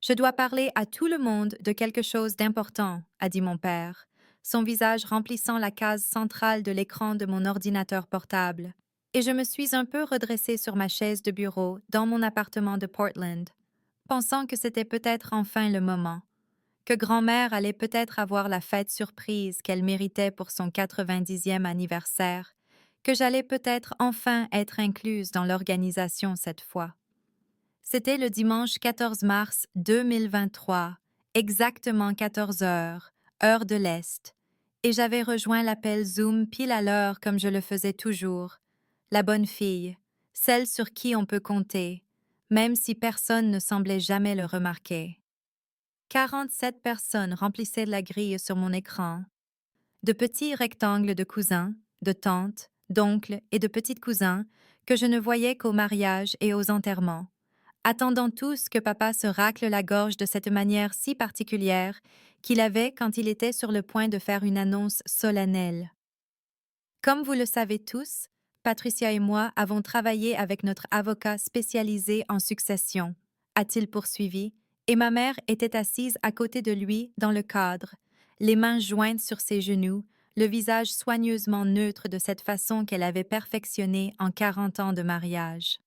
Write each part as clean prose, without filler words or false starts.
Je dois parler à tout le monde de quelque chose d'important, a dit mon père, son visage remplissant la case centrale de l'écran de mon ordinateur portable. Et je me suis un peu redressée sur ma chaise de bureau dans mon appartement de Portland, pensant que c'était peut-être enfin le moment, que grand-mère allait peut-être avoir la fête surprise qu'elle méritait pour son 90e anniversaire, que j'allais peut-être enfin être incluse dans l'organisation cette fois. C'était le dimanche 14 mars 2023, exactement 14 heures, heure de l'Est, et j'avais rejoint l'appel Zoom pile à l'heure comme je le faisais toujours. La bonne fille, celle sur qui on peut compter, même si personne ne semblait jamais le remarquer. 47 personnes remplissaient la grille sur mon écran. De petits rectangles de cousins, de tantes, d'oncles et de petites cousins que je ne voyais qu'au mariage et aux enterrements, attendant tous que papa se racle la gorge de cette manière si particulière qu'il avait quand il était sur le point de faire une annonce solennelle. Comme vous le savez tous, Patricia et moi avons travaillé avec notre avocat spécialisé en succession, a-t-il poursuivi, et ma mère était assise à côté de lui dans le cadre, les mains jointes sur ses genoux, le visage soigneusement neutre de cette façon qu'elle avait perfectionnée en 40 ans de mariage.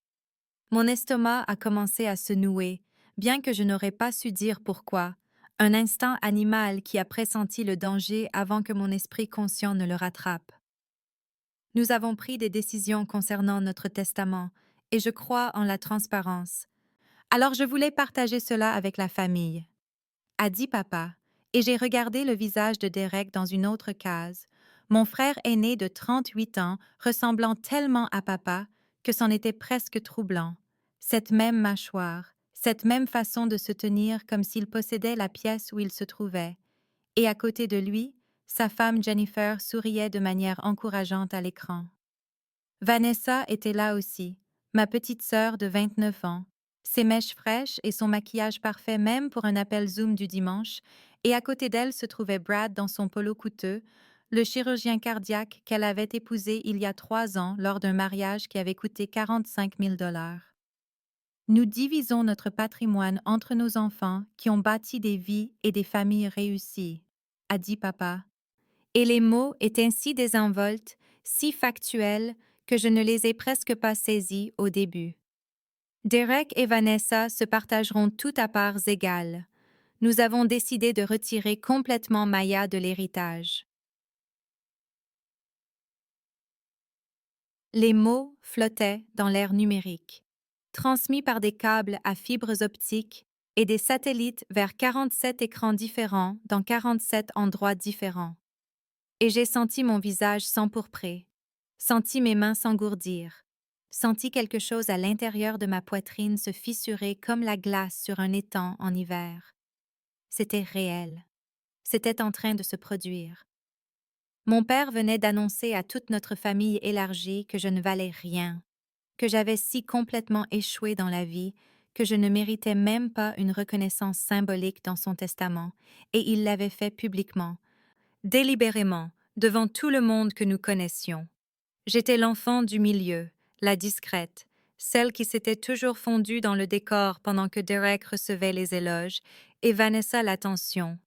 Mon estomac a commencé à se nouer, bien que je n'aurais pas su dire pourquoi, un instinct animal qui a pressenti le danger avant que mon esprit conscient ne le rattrape. Nous avons pris des décisions concernant notre testament, et je crois en la transparence. Alors je voulais partager cela avec la famille, a dit papa, et j'ai regardé le visage de Derek dans une autre case, mon frère aîné de 38 ans ressemblant tellement à papa que c'en était presque troublant. Cette même mâchoire, cette même façon de se tenir comme s'il possédait la pièce où il se trouvait, et à côté de lui, sa femme Jennifer souriait de manière encourageante à l'écran. Vanessa était là aussi, ma petite sœur de 29 ans, ses mèches fraîches et son maquillage parfait même pour un appel Zoom du dimanche, et à côté d'elle se trouvait Brad dans son polo coûteux, le chirurgien cardiaque qu'elle avait épousé il y a 3 ans lors d'un mariage qui avait coûté 45 000 dollars. Nous divisons notre patrimoine entre nos enfants qui ont bâti des vies et des familles réussies, a dit papa. Et les mots étaient si désinvoltes, si factuels, que je ne les ai presque pas saisis au début. Derek et Vanessa se partageront tout à parts égales. Nous avons décidé de retirer complètement Maya de l'héritage. Les mots flottaient dans l'air numérique, transmis par des câbles à fibres optiques et des satellites vers 47 écrans différents dans 47 endroits différents. Et j'ai senti mon visage s'empourprer, senti mes mains s'engourdir, senti quelque chose à l'intérieur de ma poitrine se fissurer comme la glace sur un étang en hiver. C'était réel. C'était en train de se produire. Mon père venait d'annoncer à toute notre famille élargie que je ne valais rien, que j'avais si complètement échoué dans la vie que je ne méritais même pas une reconnaissance symbolique dans son testament, et il l'avait fait publiquement, délibérément, devant tout le monde que nous connaissions. J'étais l'enfant du milieu, la discrète, celle qui s'était toujours fondue dans le décor pendant que Derek recevait les éloges et Vanessa l'attention.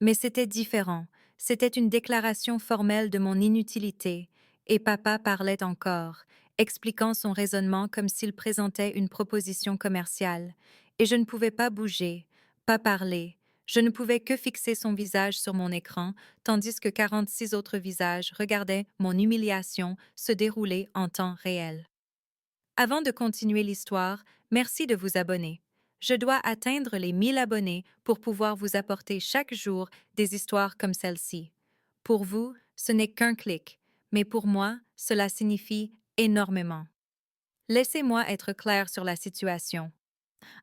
Mais c'était différent, c'était une déclaration formelle de mon inutilité, et papa parlait encore, expliquant son raisonnement comme s'il présentait une proposition commerciale, et je ne pouvais pas bouger, pas parler. Je ne pouvais que fixer son visage sur mon écran, tandis que 46 autres visages regardaient mon humiliation se dérouler en temps réel. Avant de continuer l'histoire, merci de vous abonner. Je dois atteindre les 1000 abonnés pour pouvoir vous apporter chaque jour des histoires comme celle-ci. Pour vous, ce n'est qu'un clic, mais pour moi, cela signifie énormément. Laissez-moi être clair sur la situation,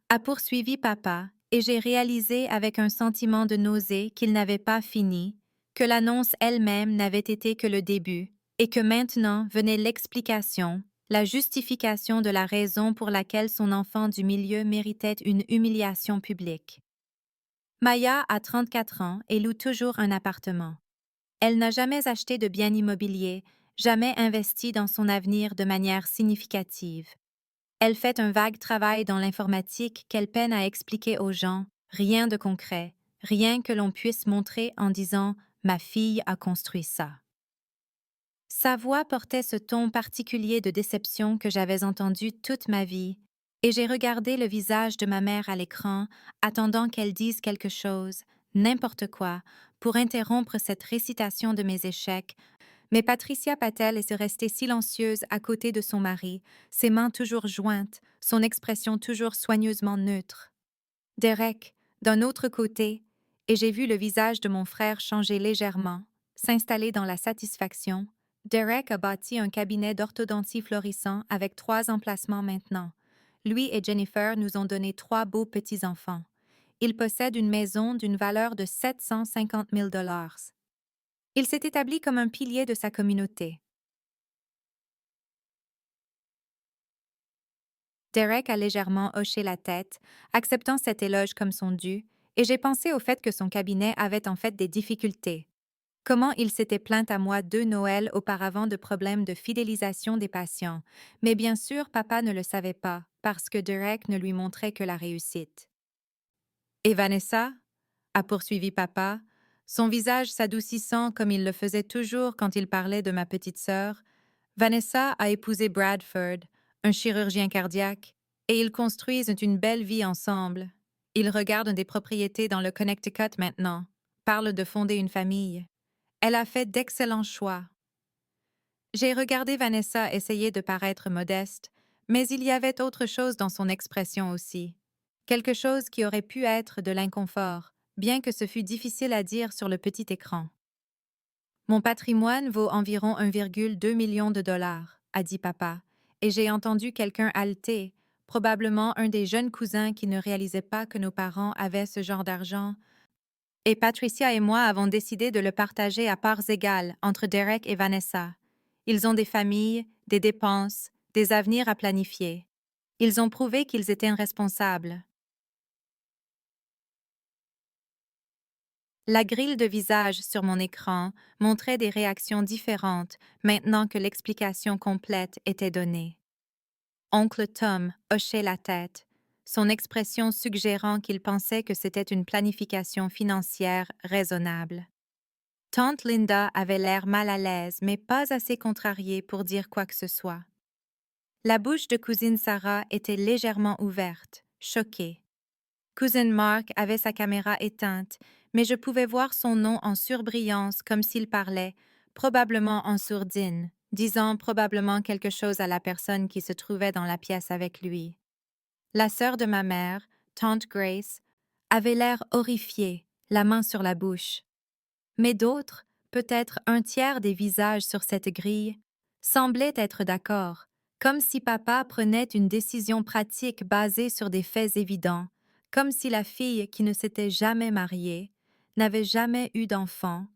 a poursuivi papa, et j'ai réalisé avec un sentiment de nausée qu'il n'avait pas fini, que l'annonce elle-même n'avait été que le début, et que maintenant venait l'explication, la justification de la raison pour laquelle son enfant du milieu méritait une humiliation publique. Maya a 34 ans et loue toujours un appartement. Elle n'a jamais acheté de bien immobilier, jamais investi dans son avenir de manière significative. Elle fait un vague travail dans l'informatique qu'elle peine à expliquer aux gens, Rien de concret, rien que l'on puisse montrer en disant Ma fille a construit ça. Sa voix portait ce ton particulier de déception que j'avais entendu toute ma vie, et j'ai regardé le visage de ma mère à l'écran, attendant qu'elle dise quelque chose, n'importe quoi, pour interrompre cette récitation de mes échecs. Mais Patricia Patel est restée silencieuse à côté de son mari, ses mains toujours jointes, son expression toujours soigneusement neutre. Derek, d'un autre côté, et j'ai vu le visage de mon frère changer légèrement, s'installer dans la satisfaction. Derek a bâti un cabinet d'orthodontie florissant avec 3 emplacements maintenant. Lui et Jennifer nous ont donné 3 beaux petits-enfants. Il possède une maison d'une valeur de 750 000 dollars. Il s'est établi comme un pilier de sa communauté. Derek a légèrement hoché la tête, acceptant cet éloge comme son dû, et j'ai pensé au fait que son cabinet avait en fait des difficultés. Comment il s'était plaint à moi 2 Noëls auparavant de problèmes de fidélisation des patients, mais bien sûr, papa ne le savait pas, parce que Derek ne lui montrait que la réussite. Et Vanessa a poursuivi papa, son visage s'adoucissant comme il le faisait toujours quand il parlait de ma petite sœur. Vanessa a épousé Bradford, un chirurgien cardiaque, et ils construisent une belle vie ensemble. Ils regardent des propriétés dans le Connecticut maintenant, parlent de fonder une famille. Elle a fait d'excellents choix. J'ai regardé Vanessa essayer de paraître modeste, mais il y avait autre chose dans son expression aussi. Quelque chose qui aurait pu être de l'inconfort, bien que ce fût difficile à dire sur le petit écran. Mon patrimoine vaut environ 1,2 million de dollars, a dit papa, et j'ai entendu quelqu'un halter, probablement un des jeunes cousins qui ne réalisait pas que nos parents avaient ce genre d'argent. Et Patricia et moi avons décidé de le partager à parts égales entre Derek et Vanessa. Ils ont des familles, des dépenses, des avenirs à planifier. Ils ont prouvé qu'ils étaient responsables. La grille de visage sur mon écran montrait des réactions différentes maintenant que l'explication complète était donnée. Oncle Tom hochait la tête, son expression suggérant qu'il pensait que c'était une planification financière raisonnable. Tante Linda avait l'air mal à l'aise, mais pas assez contrariée pour dire quoi que ce soit. La bouche de cousine Sarah était légèrement ouverte, choquée. Cousin Mark avait sa caméra éteinte, mais je pouvais voir son nom en surbrillance comme s'il parlait, probablement en sourdine, disant probablement quelque chose à la personne qui se trouvait dans la pièce avec lui. La sœur de ma mère, Tante Grace, avait l'air horrifiée, la main sur la bouche. Mais d'autres, peut-être un tiers des visages sur cette grille, semblaient être d'accord, comme si papa prenait une décision pratique basée sur des faits évidents, comme si la fille qui ne s'était jamais mariée, n'avait jamais eu d'enfant,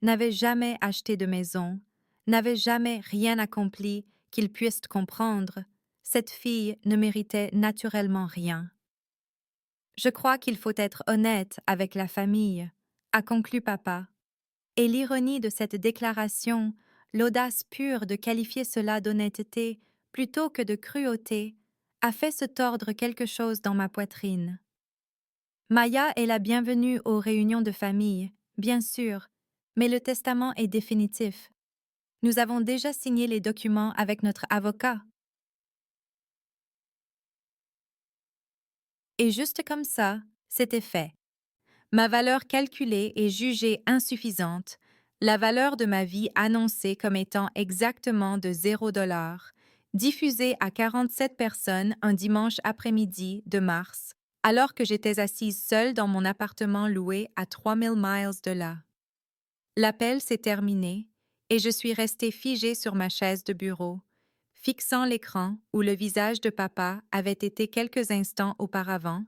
n'avait jamais acheté de maison, n'avait jamais rien accompli qu'ils puissent comprendre. Cette fille ne méritait naturellement rien. Je crois qu'il faut être honnête avec la famille, a conclu papa. Et l'ironie de cette déclaration, l'audace pure de qualifier cela d'honnêteté plutôt que de cruauté, a fait se tordre quelque chose dans ma poitrine. Maya est la bienvenue aux réunions de famille, bien sûr, mais le testament est définitif. Nous avons déjà signé les documents avec notre avocat. Et juste comme ça, c'était fait. Ma valeur calculée et jugée insuffisante, la valeur de ma vie annoncée comme étant exactement de $0, diffusée à 47 personnes un dimanche après-midi de mars, alors que j'étais assise seule dans mon appartement loué à 3000 miles de là. L'appel s'est terminé et je suis restée figée sur ma chaise de bureau, fixant l'écran où le visage de papa avait été quelques instants auparavant.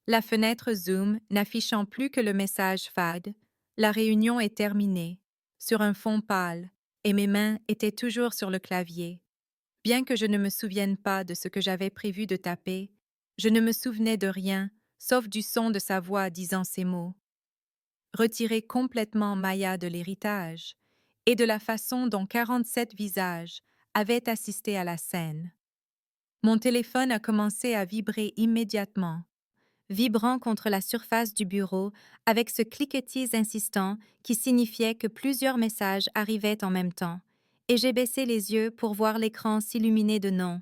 La fenêtre Zoom n'affichant plus que le message fade, la réunion est terminée, sur un fond pâle, et mes mains étaient toujours sur le clavier. Bien que je ne me souvienne pas de ce que j'avais prévu de taper, je ne me souvenais de rien, sauf du son de sa voix disant ces mots. Retirer complètement Maya de l'héritage, et de la façon dont 47 visages avaient assisté à la scène. Mon téléphone a commencé à vibrer immédiatement. vibrant contre la surface du bureau avec ce cliquetis insistant qui signifiait que plusieurs messages arrivaient en même temps. Et j'ai baissé les yeux pour voir l'écran s'illuminer de noms.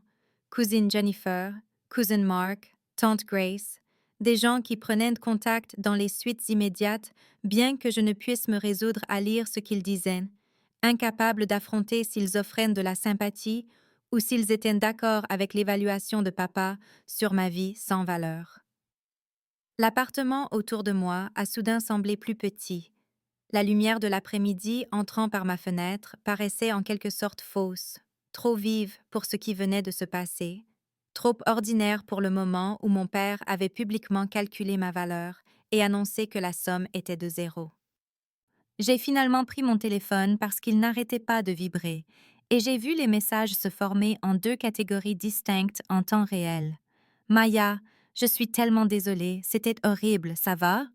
Cousine Jennifer, Cousin Mark, Tante Grace, des gens qui prenaient contact dans les suites immédiates, bien que je ne puisse me résoudre à lire ce qu'ils disaient, incapable d'affronter s'ils offraient de la sympathie ou s'ils étaient d'accord avec l'évaluation de papa sur ma vie sans valeur. L'appartement autour de moi a soudain semblé plus petit. La lumière de l'après-midi entrant par ma fenêtre paraissait en quelque sorte fausse, trop vive pour ce qui venait de se passer, trop ordinaire pour le moment où mon père avait publiquement calculé ma valeur et annoncé que la somme était de 0. J'ai finalement pris mon téléphone parce qu'il n'arrêtait pas de vibrer, et j'ai vu les messages se former en 2 catégories distinctes en temps réel. Maya, je suis tellement désolée, c'était horrible, ça va?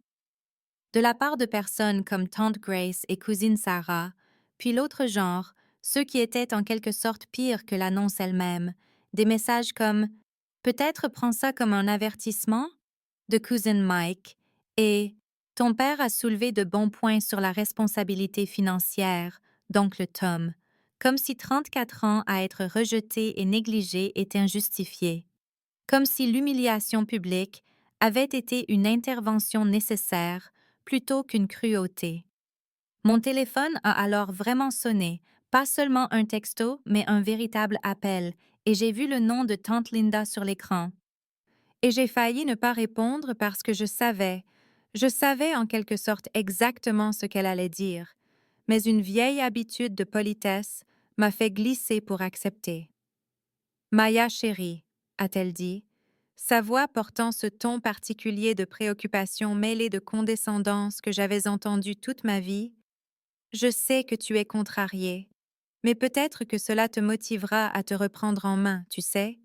De la part de personnes comme Tante Grace et cousine Sarah, puis l'autre genre, ceux qui étaient en quelque sorte pires que l'annonce elle-même, des messages comme Peut-être prends ça comme un avertissement de cousin Mike et Ton père a soulevé de bons points sur la responsabilité financière d'oncle Tom, comme si 34 ans à être rejeté et négligé était injustifié, comme si l'humiliation publique avait été une intervention nécessaire plutôt qu'une cruauté. Mon téléphone a alors vraiment sonné, pas seulement un texto, mais un véritable appel, et j'ai vu le nom de tante Linda sur l'écran. Et j'ai failli ne pas répondre parce que je savais en quelque sorte exactement ce qu'elle allait dire, mais une vieille habitude de politesse m'a fait glisser pour accepter. Maya chérie, a-t-elle dit, sa voix portant ce ton particulier de préoccupation mêlée de condescendance que j'avais entendu toute ma vie, je sais que tu es contrariée, mais peut-être que cela te motivera à te reprendre en main, tu sais.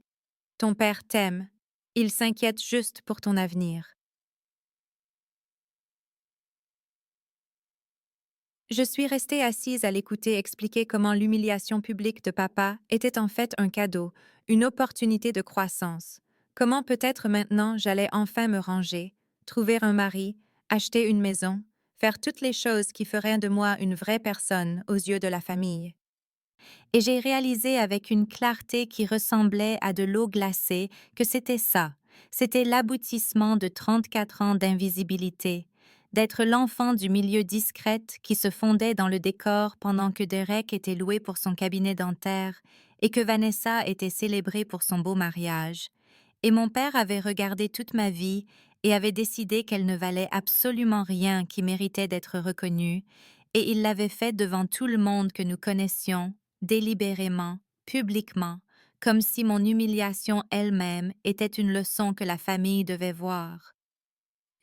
Ton père t'aime, il s'inquiète juste pour ton avenir. Je suis restée assise à l'écouter expliquer comment l'humiliation publique de papa était en fait un cadeau, une opportunité de croissance. Comment peut-être maintenant j'allais enfin me ranger, trouver un mari, acheter une maison, faire toutes les choses qui feraient de moi une vraie personne aux yeux de la famille. Et j'ai réalisé avec une clarté qui ressemblait à de l'eau glacée que c'était ça, c'était l'aboutissement de 34 ans d'invisibilité, d'être l'enfant du milieu discrète qui se fondait dans le décor pendant que Derek était loué pour son cabinet dentaire et que Vanessa était célébrée pour son beau mariage. Et mon père avait regardé toute ma vie et avait décidé qu'elle ne valait absolument rien qui méritait d'être reconnue, et il l'avait fait devant tout le monde que nous connaissions, délibérément, publiquement, comme si mon humiliation elle-même était une leçon que la famille devait voir.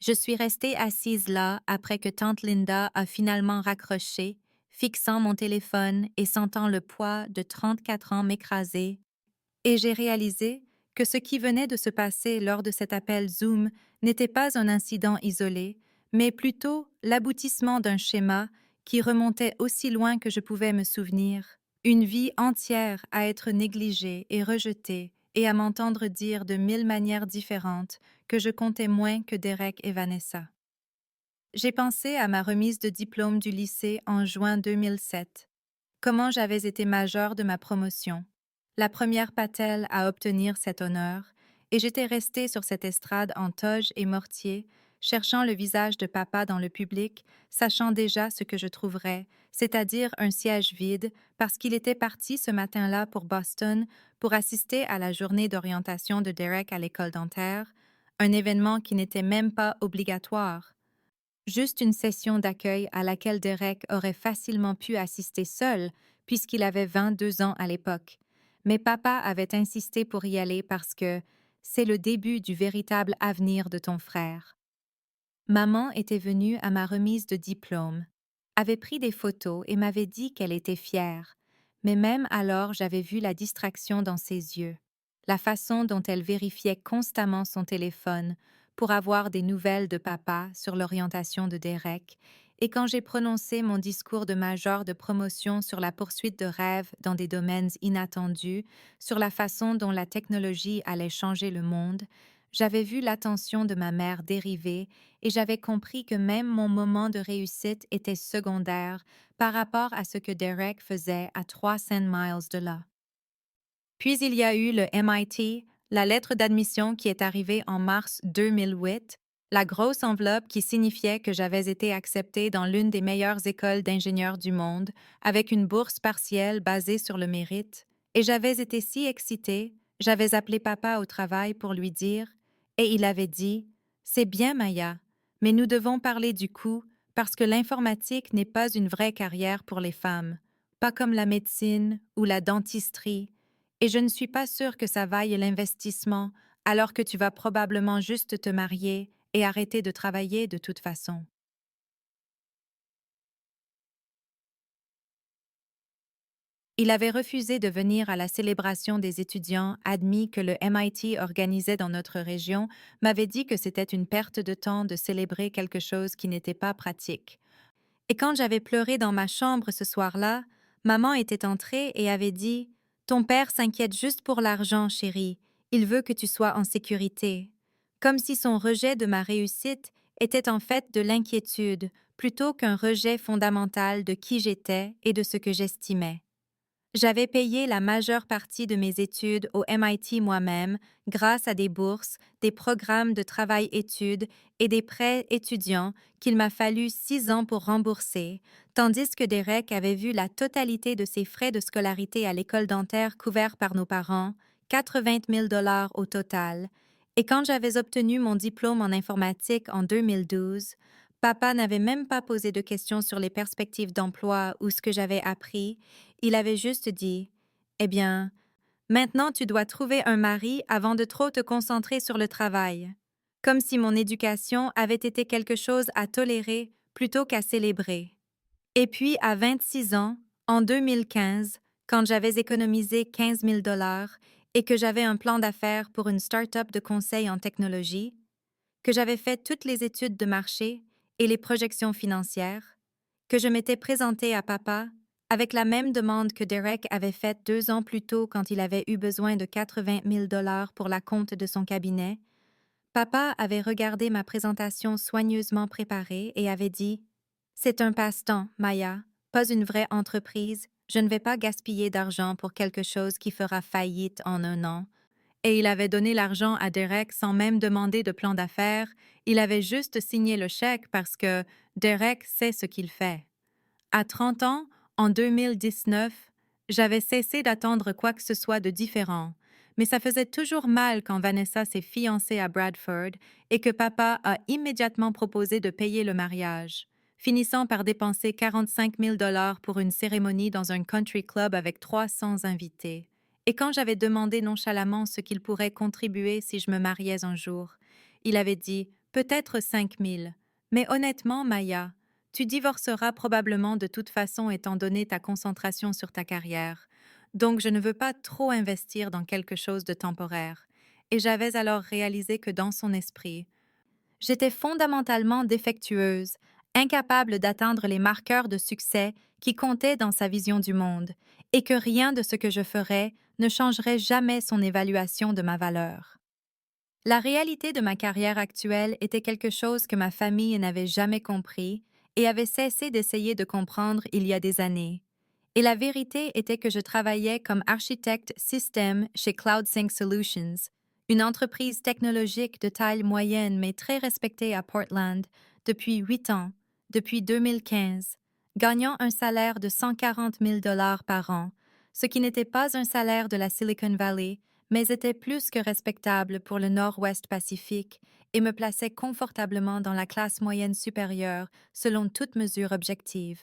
Je suis restée assise là après que tante Linda a finalement raccroché, fixant mon téléphone et sentant le poids de 34 ans m'écraser, et j'ai réalisé que ce qui venait de se passer lors de cet appel Zoom n'était pas un incident isolé, mais plutôt l'aboutissement d'un schéma qui remontait aussi loin que je pouvais me souvenir. Une vie entière à être négligée et rejetée et à m'entendre dire de 1000 manières différentes que je comptais moins que Derek et Vanessa. J'ai pensé à ma remise de diplôme du lycée en juin 2007. Comment j'avais été majeure de ma promotion, la première patelle à obtenir cet honneur, et j'étais restée sur cette estrade en toge et mortier, cherchant le visage de papa dans le public, sachant déjà ce que je trouverais, c'est-à-dire un siège vide, parce qu'il était parti ce matin-là pour Boston pour assister à la journée d'orientation de Derek à l'école dentaire, un événement qui n'était même pas obligatoire. Juste une session d'accueil à laquelle Derek aurait facilement pu assister seul, puisqu'il avait 22 ans à l'époque. Mais papa avait insisté pour y aller parce que c'est le début du véritable avenir de ton frère. Maman était venue à ma remise de diplôme, avait pris des photos et m'avait dit qu'elle était fière. Mais même alors, j'avais vu la distraction dans ses yeux, la façon dont elle vérifiait constamment son téléphone pour avoir des nouvelles de papa sur l'orientation de Derek, et quand j'ai prononcé mon discours de major de promotion sur la poursuite de rêves dans des domaines inattendus, sur la façon dont la technologie allait changer le monde, J'avais vu l'attention de ma mère dériver et j'avais compris que même mon moment de réussite était secondaire par rapport à ce que Derek faisait à 300 miles de là. Puis il y a eu le MIT, la lettre d'admission qui est arrivée en mars 2008, la grosse enveloppe qui signifiait que j'avais été acceptée dans l'une des meilleures écoles d'ingénieurs du monde, avec une bourse partielle basée sur le mérite, et j'avais été si excitée, j'avais appelé papa au travail pour lui dire, et il avait dit: C'est bien, Maya, mais nous devons parler du coût parce que l'informatique n'est pas une vraie carrière pour les femmes, pas comme la médecine ou la dentisterie, et je ne suis pas sûre que ça vaille l'investissement alors que tu vas probablement juste te marier et arrêter de travailler de toute façon. Il avait refusé de venir à la célébration des étudiants admis que le MIT organisait dans notre région, m'avait dit que c'était une perte de temps de célébrer quelque chose qui n'était pas pratique. Et quand j'avais pleuré dans ma chambre ce soir-là, maman était entrée et avait dit: Ton père s'inquiète juste pour l'argent, chérie. Il veut que tu sois en sécurité. Comme si son rejet de ma réussite était en fait de l'inquiétude plutôt qu'un rejet fondamental de qui j'étais et de ce que j'estimais. J'avais payé la majeure partie de mes études au MIT moi-même grâce à des bourses, des programmes de travail-études et des prêts étudiants qu'il m'a fallu 6 ans pour rembourser, tandis que Derek avait vu la totalité de ses frais de scolarité à l'école dentaire couverts par nos parents, 80 000 au total. Et quand j'avais obtenu mon diplôme en informatique en 2012, papa n'avait même pas posé de questions sur les perspectives d'emploi ou ce que j'avais appris. Il avait juste dit: Eh bien, maintenant tu dois trouver un mari avant de trop te concentrer sur le travail. Comme si mon éducation avait été quelque chose à tolérer plutôt qu'à célébrer. Et puis, à 26 ans, en 2015, quand j'avais économisé 15 000 et que j'avais un plan d'affaires pour une start-up de conseil en technologie, que j'avais fait toutes les études de marché et les projections financières, que je m'étais présentée à papa avec la même demande que Derek avait faite 2 ans plus tôt quand il avait eu besoin de 80 000 pour la compte de son cabinet. Papa avait regardé ma présentation soigneusement préparée et avait dit: C'est un passe-temps, Maya, pas une vraie entreprise. Je ne vais pas gaspiller d'argent pour quelque chose qui fera faillite en un an. Et il avait donné l'argent à Derek sans même demander de plan d'affaires. Il avait juste signé le chèque parce que Derek sait ce qu'il fait. À 30 ans, en 2019, j'avais cessé d'attendre quoi que ce soit de différent, mais ça faisait toujours mal quand Vanessa s'est fiancée à Bradford et que papa a immédiatement proposé de payer le mariage, finissant par dépenser 45 000 pour une cérémonie dans un country club avec 300 invités. Et quand j'avais demandé nonchalamment ce qu'il pourrait contribuer si je me mariais un jour, il avait dit peut-être 5 000. Mais honnêtement, Maya, tu divorceras probablement de toute façon étant donné ta concentration sur ta carrière. Donc je ne veux pas trop investir dans quelque chose de temporaire. Et j'avais alors réalisé que dans son esprit, j'étais fondamentalement défectueuse, incapable d'atteindre les marqueurs de succès qui comptaient dans sa vision du monde, et que rien de ce que je ferais ne changerait jamais son évaluation de ma valeur. La réalité de ma carrière actuelle était quelque chose que ma famille n'avait jamais compris et avait cessé d'essayer de comprendre il y a des années. Et la vérité était que je travaillais comme architecte système chez CloudSync Solutions, une entreprise technologique de taille moyenne mais très respectée à Portland depuis 8 ans, depuis 2015, gagnant un salaire de 140 000 par an, ce qui n'était pas un salaire de la Silicon Valley, mais était plus que respectable pour le Nord-Ouest Pacifique et me plaçait confortablement dans la classe moyenne supérieure selon toute mesure objective.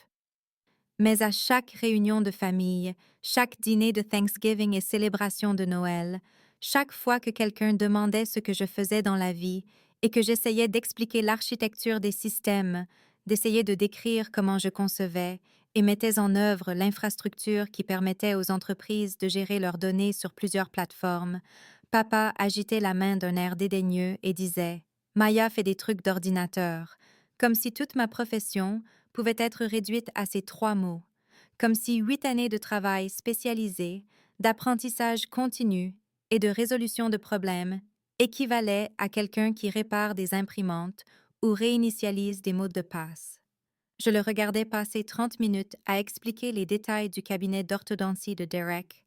Mais à chaque réunion de famille, chaque dîner de Thanksgiving et célébration de Noël, chaque fois que quelqu'un demandait ce que je faisais dans la vie et que j'essayais d'expliquer l'architecture des systèmes, d'essayer de décrire comment je concevais et mettais en œuvre l'infrastructure qui permettait aux entreprises de gérer leurs données sur plusieurs plateformes, papa agitait la main d'un air dédaigneux et disait: Maya fait des trucs d'ordinateur, comme si toute ma profession pouvait être réduite à ces 3 mots, comme si 8 années de travail spécialisé, d'apprentissage continu et de résolution de problèmes équivalait à quelqu'un qui répare des imprimantes ou réinitialise des mots de passe. Je le regardais passer 30 minutes à expliquer les détails du cabinet d'orthodontie de Derek,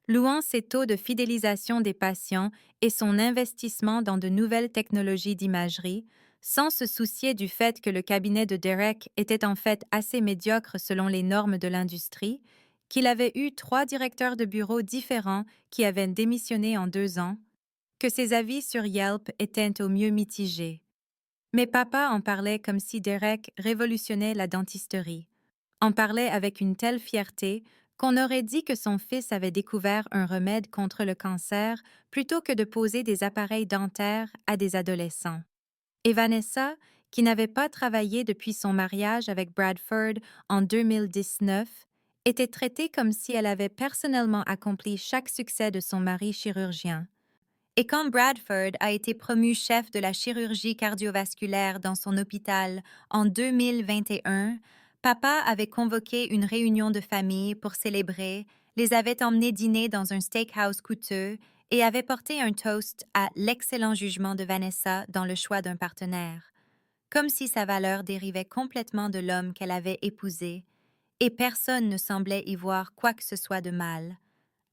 louant ses taux de fidélisation des patients et son investissement dans de nouvelles technologies d'imagerie, sans se soucier du fait que le cabinet de Derek était en fait assez médiocre selon les normes de l'industrie, qu'il avait eu 3 directeurs de bureau différents qui avaient démissionné en 2 ans, que ses avis sur Yelp étaient au mieux mitigés. Mais papa en parlait comme si Derek révolutionnait la dentisterie, en parlait avec une telle fierté qu'on aurait dit que son fils avait découvert un remède contre le cancer plutôt que de poser des appareils dentaires à des adolescents. Et Vanessa, qui n'avait pas travaillé depuis son mariage avec Bradford en 2019, était traitée comme si elle avait personnellement accompli chaque succès de son mari chirurgien. Et quand Bradford a été promu chef de la chirurgie cardiovasculaire dans son hôpital en 2021, papa avait convoqué une réunion de famille pour célébrer, les avait emmenés dîner dans un steakhouse coûteux et avait porté un toast à l'excellent jugement de Vanessa dans le choix d'un partenaire, comme si sa valeur dérivait complètement de l'homme qu'elle avait épousé, et personne ne semblait y voir quoi que ce soit de mal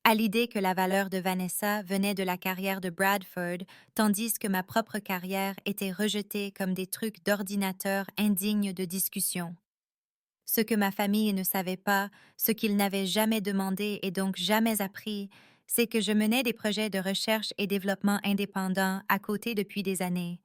à l'idée que la valeur de Vanessa venait de la carrière de Bradford, tandis que ma propre carrière était rejetée comme des trucs d'ordinateur indignes de discussion. Ce que ma famille ne savait pas, ce qu'ils n'avaient jamais demandé et donc jamais appris, c'est que je menais des projets de recherche et développement indépendants à côté depuis des années,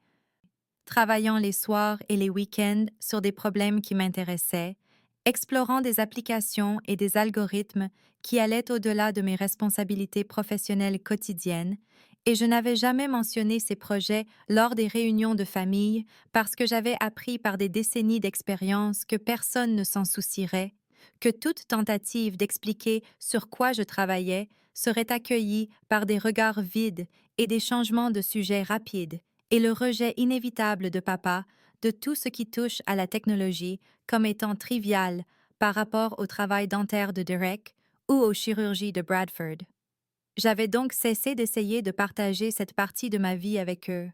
travaillant les soirs et les week-ends sur des problèmes qui m'intéressaient, explorant des applications et des algorithmes qui allaient au-delà de mes responsabilités professionnelles quotidiennes, et je n'avais jamais mentionné ces projets lors des réunions de famille parce que j'avais appris par des décennies d'expérience que personne ne s'en soucierait, que toute tentative d'expliquer sur quoi je travaillais serait accueillie par des regards vides et des changements de sujet rapides, et le rejet inévitable de papa de tout ce qui touche à la technologie comme étant trivial par rapport au travail dentaire de Derek ou aux chirurgies de Bradford. J'avais donc cessé d'essayer de partager cette partie de ma vie avec eux.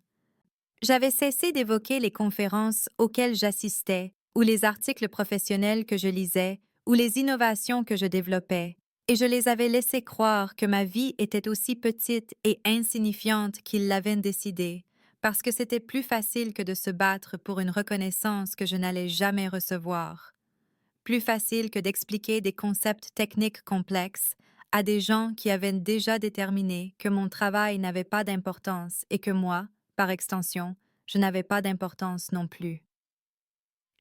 J'avais cessé d'évoquer les conférences auxquelles j'assistais, ou les articles professionnels que je lisais, ou les innovations que je développais, et je les avais laissés croire que ma vie était aussi petite et insignifiante qu'ils l'avaient décidé, parce que c'était plus facile que de se battre pour une reconnaissance que je n'allais jamais recevoir. Plus facile que d'expliquer des concepts techniques complexes à des gens qui avaient déjà déterminé que mon travail n'avait pas d'importance et que moi, par extension, je n'avais pas d'importance non plus.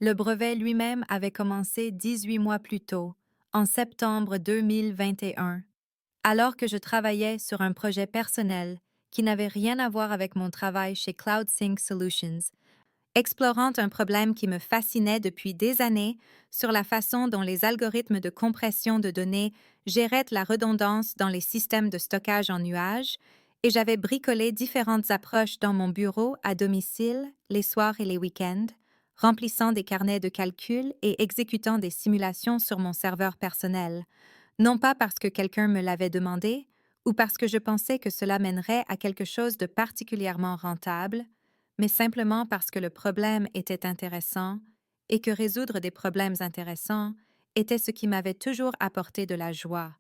Le brevet lui-même avait commencé 18 mois plus tôt, en septembre 2021, alors que je travaillais sur un projet personnel qui n'avait rien à voir avec mon travail chez CloudSync Solutions, explorant un problème qui me fascinait depuis des années sur la façon dont les algorithmes de compression de données géraient la redondance dans les systèmes de stockage en nuage, et j'avais bricolé différentes approches dans mon bureau à domicile, les soirs et les week-ends, remplissant des carnets de calcul et exécutant des simulations sur mon serveur personnel, non pas parce que quelqu'un me l'avait demandé, ou parce que je pensais que cela mènerait à quelque chose de particulièrement rentable, mais simplement parce que le problème était intéressant et que résoudre des problèmes intéressants était ce qui m'avait toujours apporté de la joie,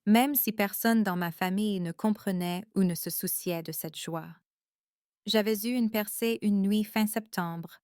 même si personne dans ma famille ne comprenait ou ne se souciait de cette joie. J'avais eu une percée une nuit fin septembre,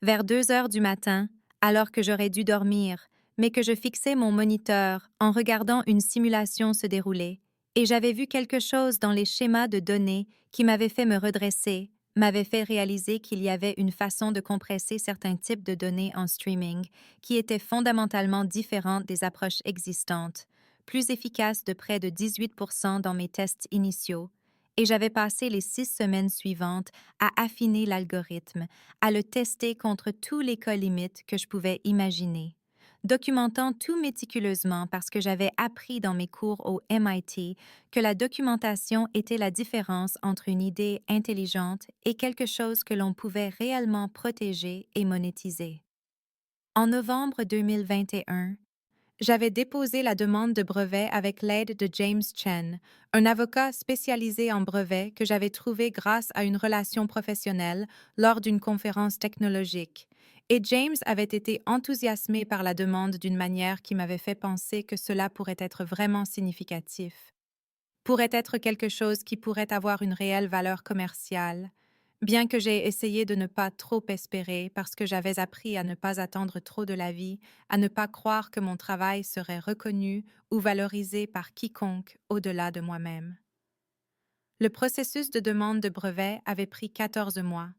vers 2 heures du matin, alors que j'aurais dû dormir, mais que je fixais mon moniteur en regardant une simulation se dérouler, et j'avais vu quelque chose dans les schémas de données qui m'avait fait me redresser, m'avait fait réaliser qu'il y avait une façon de compresser certains types de données en streaming qui était fondamentalement différente des approches existantes, plus efficace de près de 18% dans mes tests initiaux, et j'avais passé les 6 semaines suivantes à affiner l'algorithme, à le tester contre tous les cas limites que je pouvais imaginer, documentant tout méticuleusement parce que j'avais appris dans mes cours au MIT que la documentation était la différence entre une idée intelligente et quelque chose que l'on pouvait réellement protéger et monétiser. En novembre 2021, J'avais déposé la demande de brevet avec l'aide de James Chen, un avocat spécialisé en brevets que j'avais trouvé grâce à une relation professionnelle lors d'une conférence technologique. Et James avait été enthousiasmé par la demande d'une manière qui m'avait fait penser que cela pourrait être vraiment significatif, pourrait être quelque chose qui pourrait avoir une réelle valeur commerciale, bien que j'ai essayé de ne pas trop espérer parce que j'avais appris à ne pas attendre trop de la vie, à ne pas croire que mon travail serait reconnu ou valorisé par quiconque au-delà de moi-même. Le processus de demande de brevet avait pris 14 mois,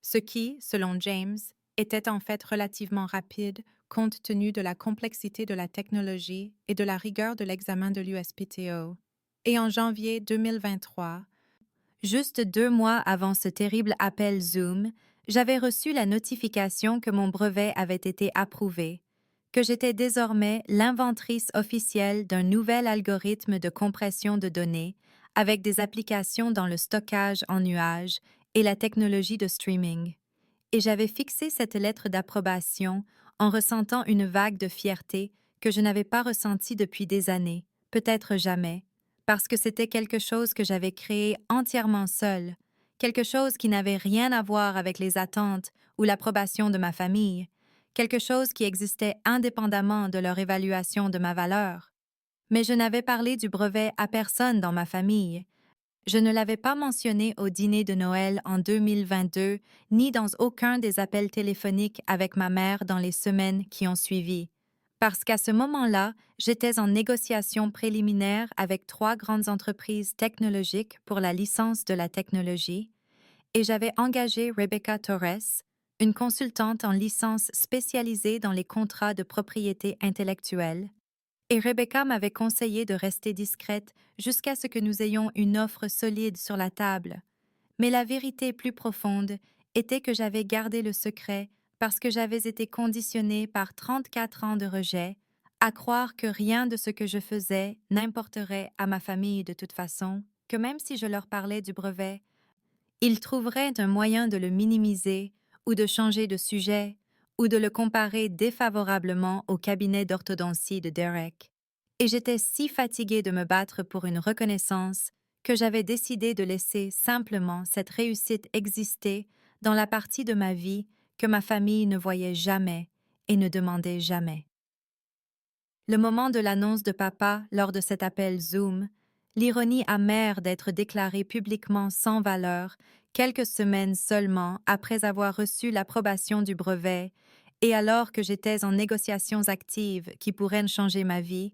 ce qui, selon James, était en fait relativement rapide compte tenu de la complexité de la technologie et de la rigueur de l'examen de l'USPTO. Et en janvier 2023, juste 2 mois avant ce terrible appel Zoom, j'avais reçu la notification que mon brevet avait été approuvé, que j'étais désormais l'inventrice officielle d'un nouvel algorithme de compression de données avec des applications dans le stockage en nuage et la technologie de streaming. Et j'avais fixé cette lettre d'approbation en ressentant une vague de fierté que je n'avais pas ressentie depuis des années, peut-être jamais, parce que c'était quelque chose que j'avais créé entièrement seule, quelque chose qui n'avait rien à voir avec les attentes ou l'approbation de ma famille, quelque chose qui existait indépendamment de leur évaluation de ma valeur. Mais je n'avais parlé du brevet à personne dans ma famille. Je ne l'avais pas mentionné au dîner de Noël en 2022, ni dans aucun des appels téléphoniques avec ma mère dans les semaines qui ont suivi. Parce qu'à ce moment-là, j'étais en négociation préliminaire avec 3 grandes entreprises technologiques pour la licence de la technologie, et j'avais engagé Rebecca Torres, une consultante en licence spécialisée dans les contrats de propriété intellectuelle, et Rebecca m'avait conseillé de rester discrète jusqu'à ce que nous ayons une offre solide sur la table. Mais la vérité plus profonde était que j'avais gardé le secret parce que j'avais été conditionnée par 34 ans de rejet à croire que rien de ce que je faisais n'importerait à ma famille de toute façon, que même si je leur parlais du brevet, ils trouveraient un moyen de le minimiser ou de changer de sujet ou de le comparer défavorablement au cabinet d'orthodontie de Derek. Et j'étais si fatiguée de me battre pour une reconnaissance que j'avais décidé de laisser simplement cette réussite exister dans la partie de ma vie que ma famille ne voyait jamais et ne demandait jamais. Le moment de l'annonce de papa lors de cet appel Zoom, l'ironie amère d'être déclaré publiquement sans valeur quelques semaines seulement après avoir reçu l'approbation du brevet et alors que j'étais en négociations actives qui pourraient changer ma vie,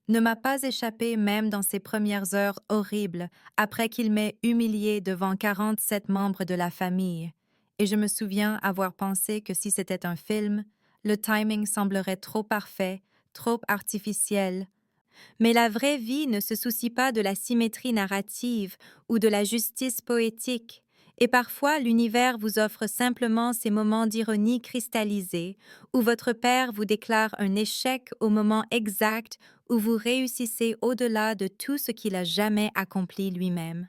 ne m'a pas échappé même dans ces premières heures horribles après qu'il m'ait humiliée devant 47 membres de la famille. Et je me souviens avoir pensé que si c'était un film, le timing semblerait trop parfait, trop artificiel. Mais la vraie vie ne se soucie pas de la symétrie narrative ou de la justice poétique, et parfois l'univers vous offre simplement ces moments d'ironie cristallisés, où votre père vous déclare un échec au moment exact où vous réussissez au-delà de tout ce qu'il a jamais accompli lui-même.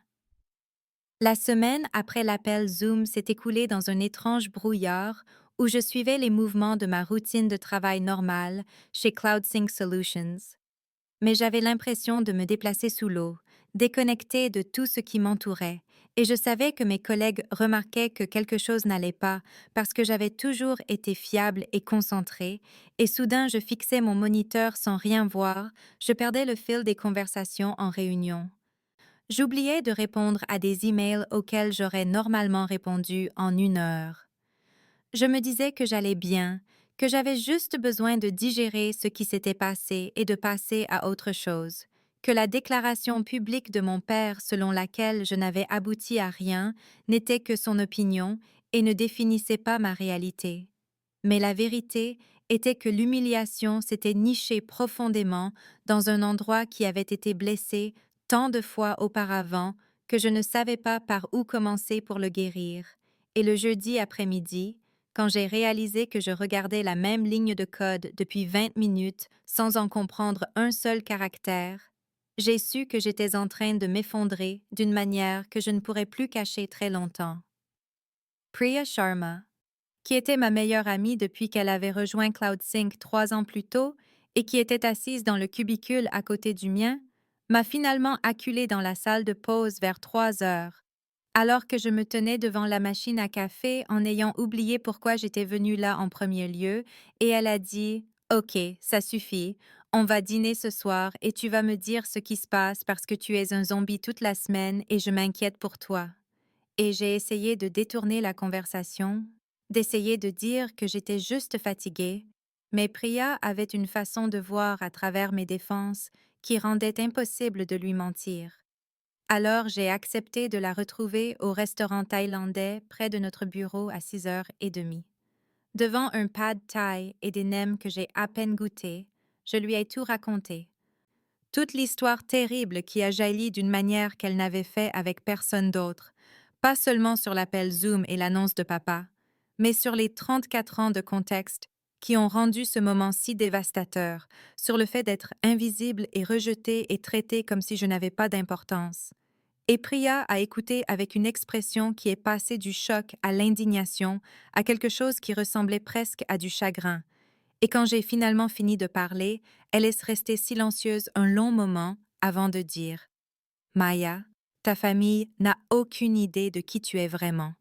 La semaine après l'appel Zoom s'est écoulée dans un étrange brouillard où je suivais les mouvements de ma routine de travail normale chez CloudSync Solutions. Mais j'avais l'impression de me déplacer sous l'eau, déconnectée de tout ce qui m'entourait, et je savais que mes collègues remarquaient que quelque chose n'allait pas parce que j'avais toujours été fiable et concentrée, et soudain je fixais mon moniteur sans rien voir, je perdais le fil des conversations en réunion. J'oubliais de répondre à des emails auxquels j'aurais normalement répondu en 1 heure. Je me disais que j'allais bien, que j'avais juste besoin de digérer ce qui s'était passé et de passer à autre chose, que la déclaration publique de mon père selon laquelle je n'avais abouti à rien n'était que son opinion et ne définissait pas ma réalité. Mais la vérité était que l'humiliation s'était nichée profondément dans un endroit qui avait été blessé tant de fois auparavant que je ne savais pas par où commencer pour le guérir. Et le jeudi après-midi, quand j'ai réalisé que je regardais la même ligne de code depuis 20 minutes sans en comprendre un seul caractère, j'ai su que j'étais en train de m'effondrer d'une manière que je ne pourrais plus cacher très longtemps. Priya Sharma, qui était ma meilleure amie depuis qu'elle avait rejoint CloudSync 3 ans plus tôt et qui était assise dans le cubicule à côté du mien, m'a finalement acculée dans la salle de pause vers 3 heures, alors que je me tenais devant la machine à café en ayant oublié pourquoi j'étais venue là en premier lieu, et elle a dit OK, ça suffit, on va dîner ce soir et tu vas me dire ce qui se passe parce que tu es un zombie toute la semaine et je m'inquiète pour toi. Et j'ai essayé de détourner la conversation, d'essayer de dire que j'étais juste fatiguée, mais Priya avait une façon de voir à travers mes défenses qui rendait impossible de lui mentir. Alors j'ai accepté de la retrouver au restaurant thaïlandais près de notre bureau à 6h30. Devant un pad thai et des nems que j'ai à peine goûtés, je lui ai tout raconté. Toute l'histoire terrible qui a jailli d'une manière qu'elle n'avait fait avec personne d'autre, pas seulement sur l'appel Zoom et l'annonce de papa, mais sur les 34 ans de contexte qui ont rendu ce moment si dévastateur, sur le fait d'être invisible et rejeté et traité comme si je n'avais pas d'importance. Et Priya a écouté avec une expression qui est passée du choc à l'indignation, à quelque chose qui ressemblait presque à du chagrin. Et quand j'ai finalement fini de parler, elle est restée silencieuse un long moment avant de dire Maya, ta famille n'a aucune idée de qui tu es vraiment.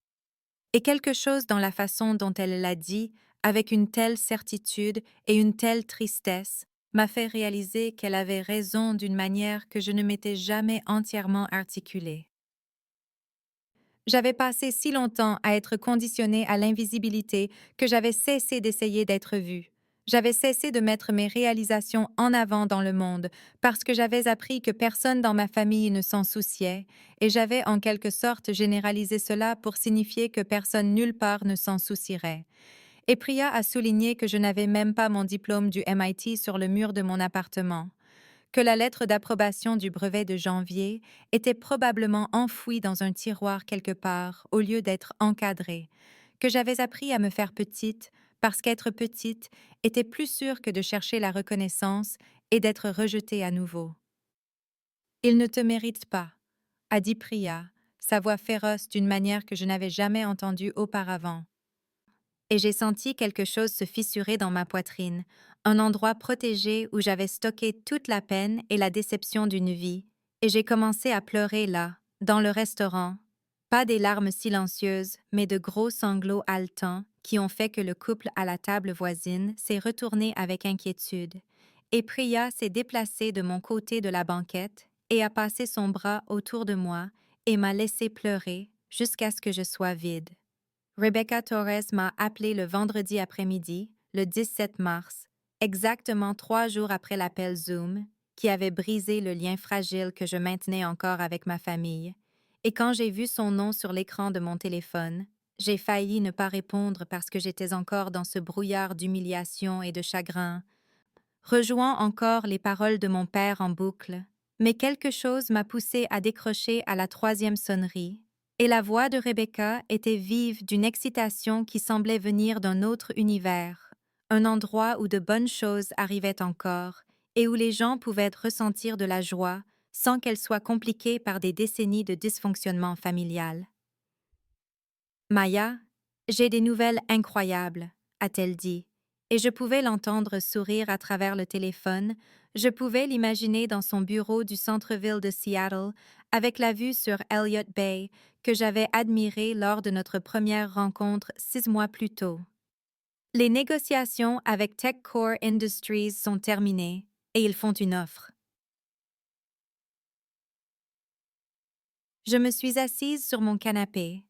Et quelque chose dans la façon dont elle l'a dit, avec une telle certitude et une telle tristesse, m'a fait réaliser qu'elle avait raison d'une manière que je ne m'étais jamais entièrement articulée. J'avais passé si longtemps à être conditionnée à l'invisibilité que j'avais cessé d'essayer d'être vue. J'avais cessé de mettre mes réalisations en avant dans le monde parce que j'avais appris que personne dans ma famille ne s'en souciait et j'avais en quelque sorte généralisé cela pour signifier que personne nulle part ne s'en soucierait. Et Priya a souligné que je n'avais même pas mon diplôme du MIT sur le mur de mon appartement, que la lettre d'approbation du brevet de janvier était probablement enfouie dans un tiroir quelque part au lieu d'être encadrée, que j'avais appris à me faire petite parce qu'être petite était plus sûr que de chercher la reconnaissance et d'être rejetée à nouveau. Il ne te mérite pas, a dit Priya, sa voix féroce d'une manière que je n'avais jamais entendue auparavant. Et j'ai senti quelque chose se fissurer dans ma poitrine, un endroit protégé où j'avais stocké toute la peine et la déception d'une vie, et j'ai commencé à pleurer là, dans le restaurant. Pas des larmes silencieuses, mais de gros sanglots haletants qui ont fait que le couple à la table voisine s'est retourné avec inquiétude. Et Priya s'est déplacée de mon côté de la banquette et a passé son bras autour de moi et m'a laissé pleurer jusqu'à ce que je sois vide. Rebecca Torres m'a appelé le vendredi après-midi, le 17 mars, exactement 3 jours après l'appel Zoom, qui avait brisé le lien fragile que je maintenais encore avec ma famille. Et quand j'ai vu son nom sur l'écran de mon téléphone, j'ai failli ne pas répondre parce que j'étais encore dans ce brouillard d'humiliation et de chagrin, rejouant encore les paroles de mon père en boucle. Mais quelque chose m'a poussé à décrocher à la 3e sonnerie, et la voix de Rebecca était vive d'une excitation qui semblait venir d'un autre univers, un endroit où de bonnes choses arrivaient encore, et où les gens pouvaient ressentir de la joie sans qu'elle soit compliquée par des décennies de dysfonctionnement familial. Maya, j'ai des nouvelles incroyables, a-t-elle dit, et je pouvais l'entendre sourire à travers le téléphone, je pouvais l'imaginer dans son bureau du centre-ville de Seattle, avec la vue sur Elliott Bay, que j'avais admirée lors de notre première rencontre 6 mois plus tôt. Les négociations avec TechCore Industries sont terminées, et ils font une offre. Je me suis assise sur mon canapé.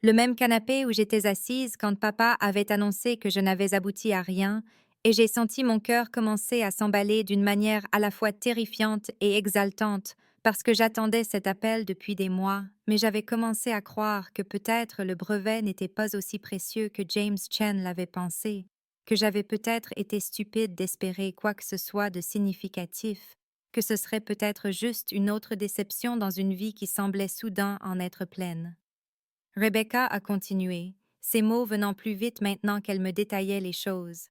Le même canapé où j'étais assise quand papa avait annoncé que je n'avais abouti à rien, et j'ai senti mon cœur commencer à s'emballer d'une manière à la fois terrifiante et exaltante, parce que j'attendais cet appel depuis des mois, mais j'avais commencé à croire que peut-être le brevet n'était pas aussi précieux que James Chen l'avait pensé, que j'avais peut-être été stupide d'espérer quoi que ce soit de significatif, que ce serait peut-être juste une autre déception dans une vie qui semblait soudain en être pleine. Rebecca a continué, ses mots venant plus vite maintenant qu'elle me détaillait les choses.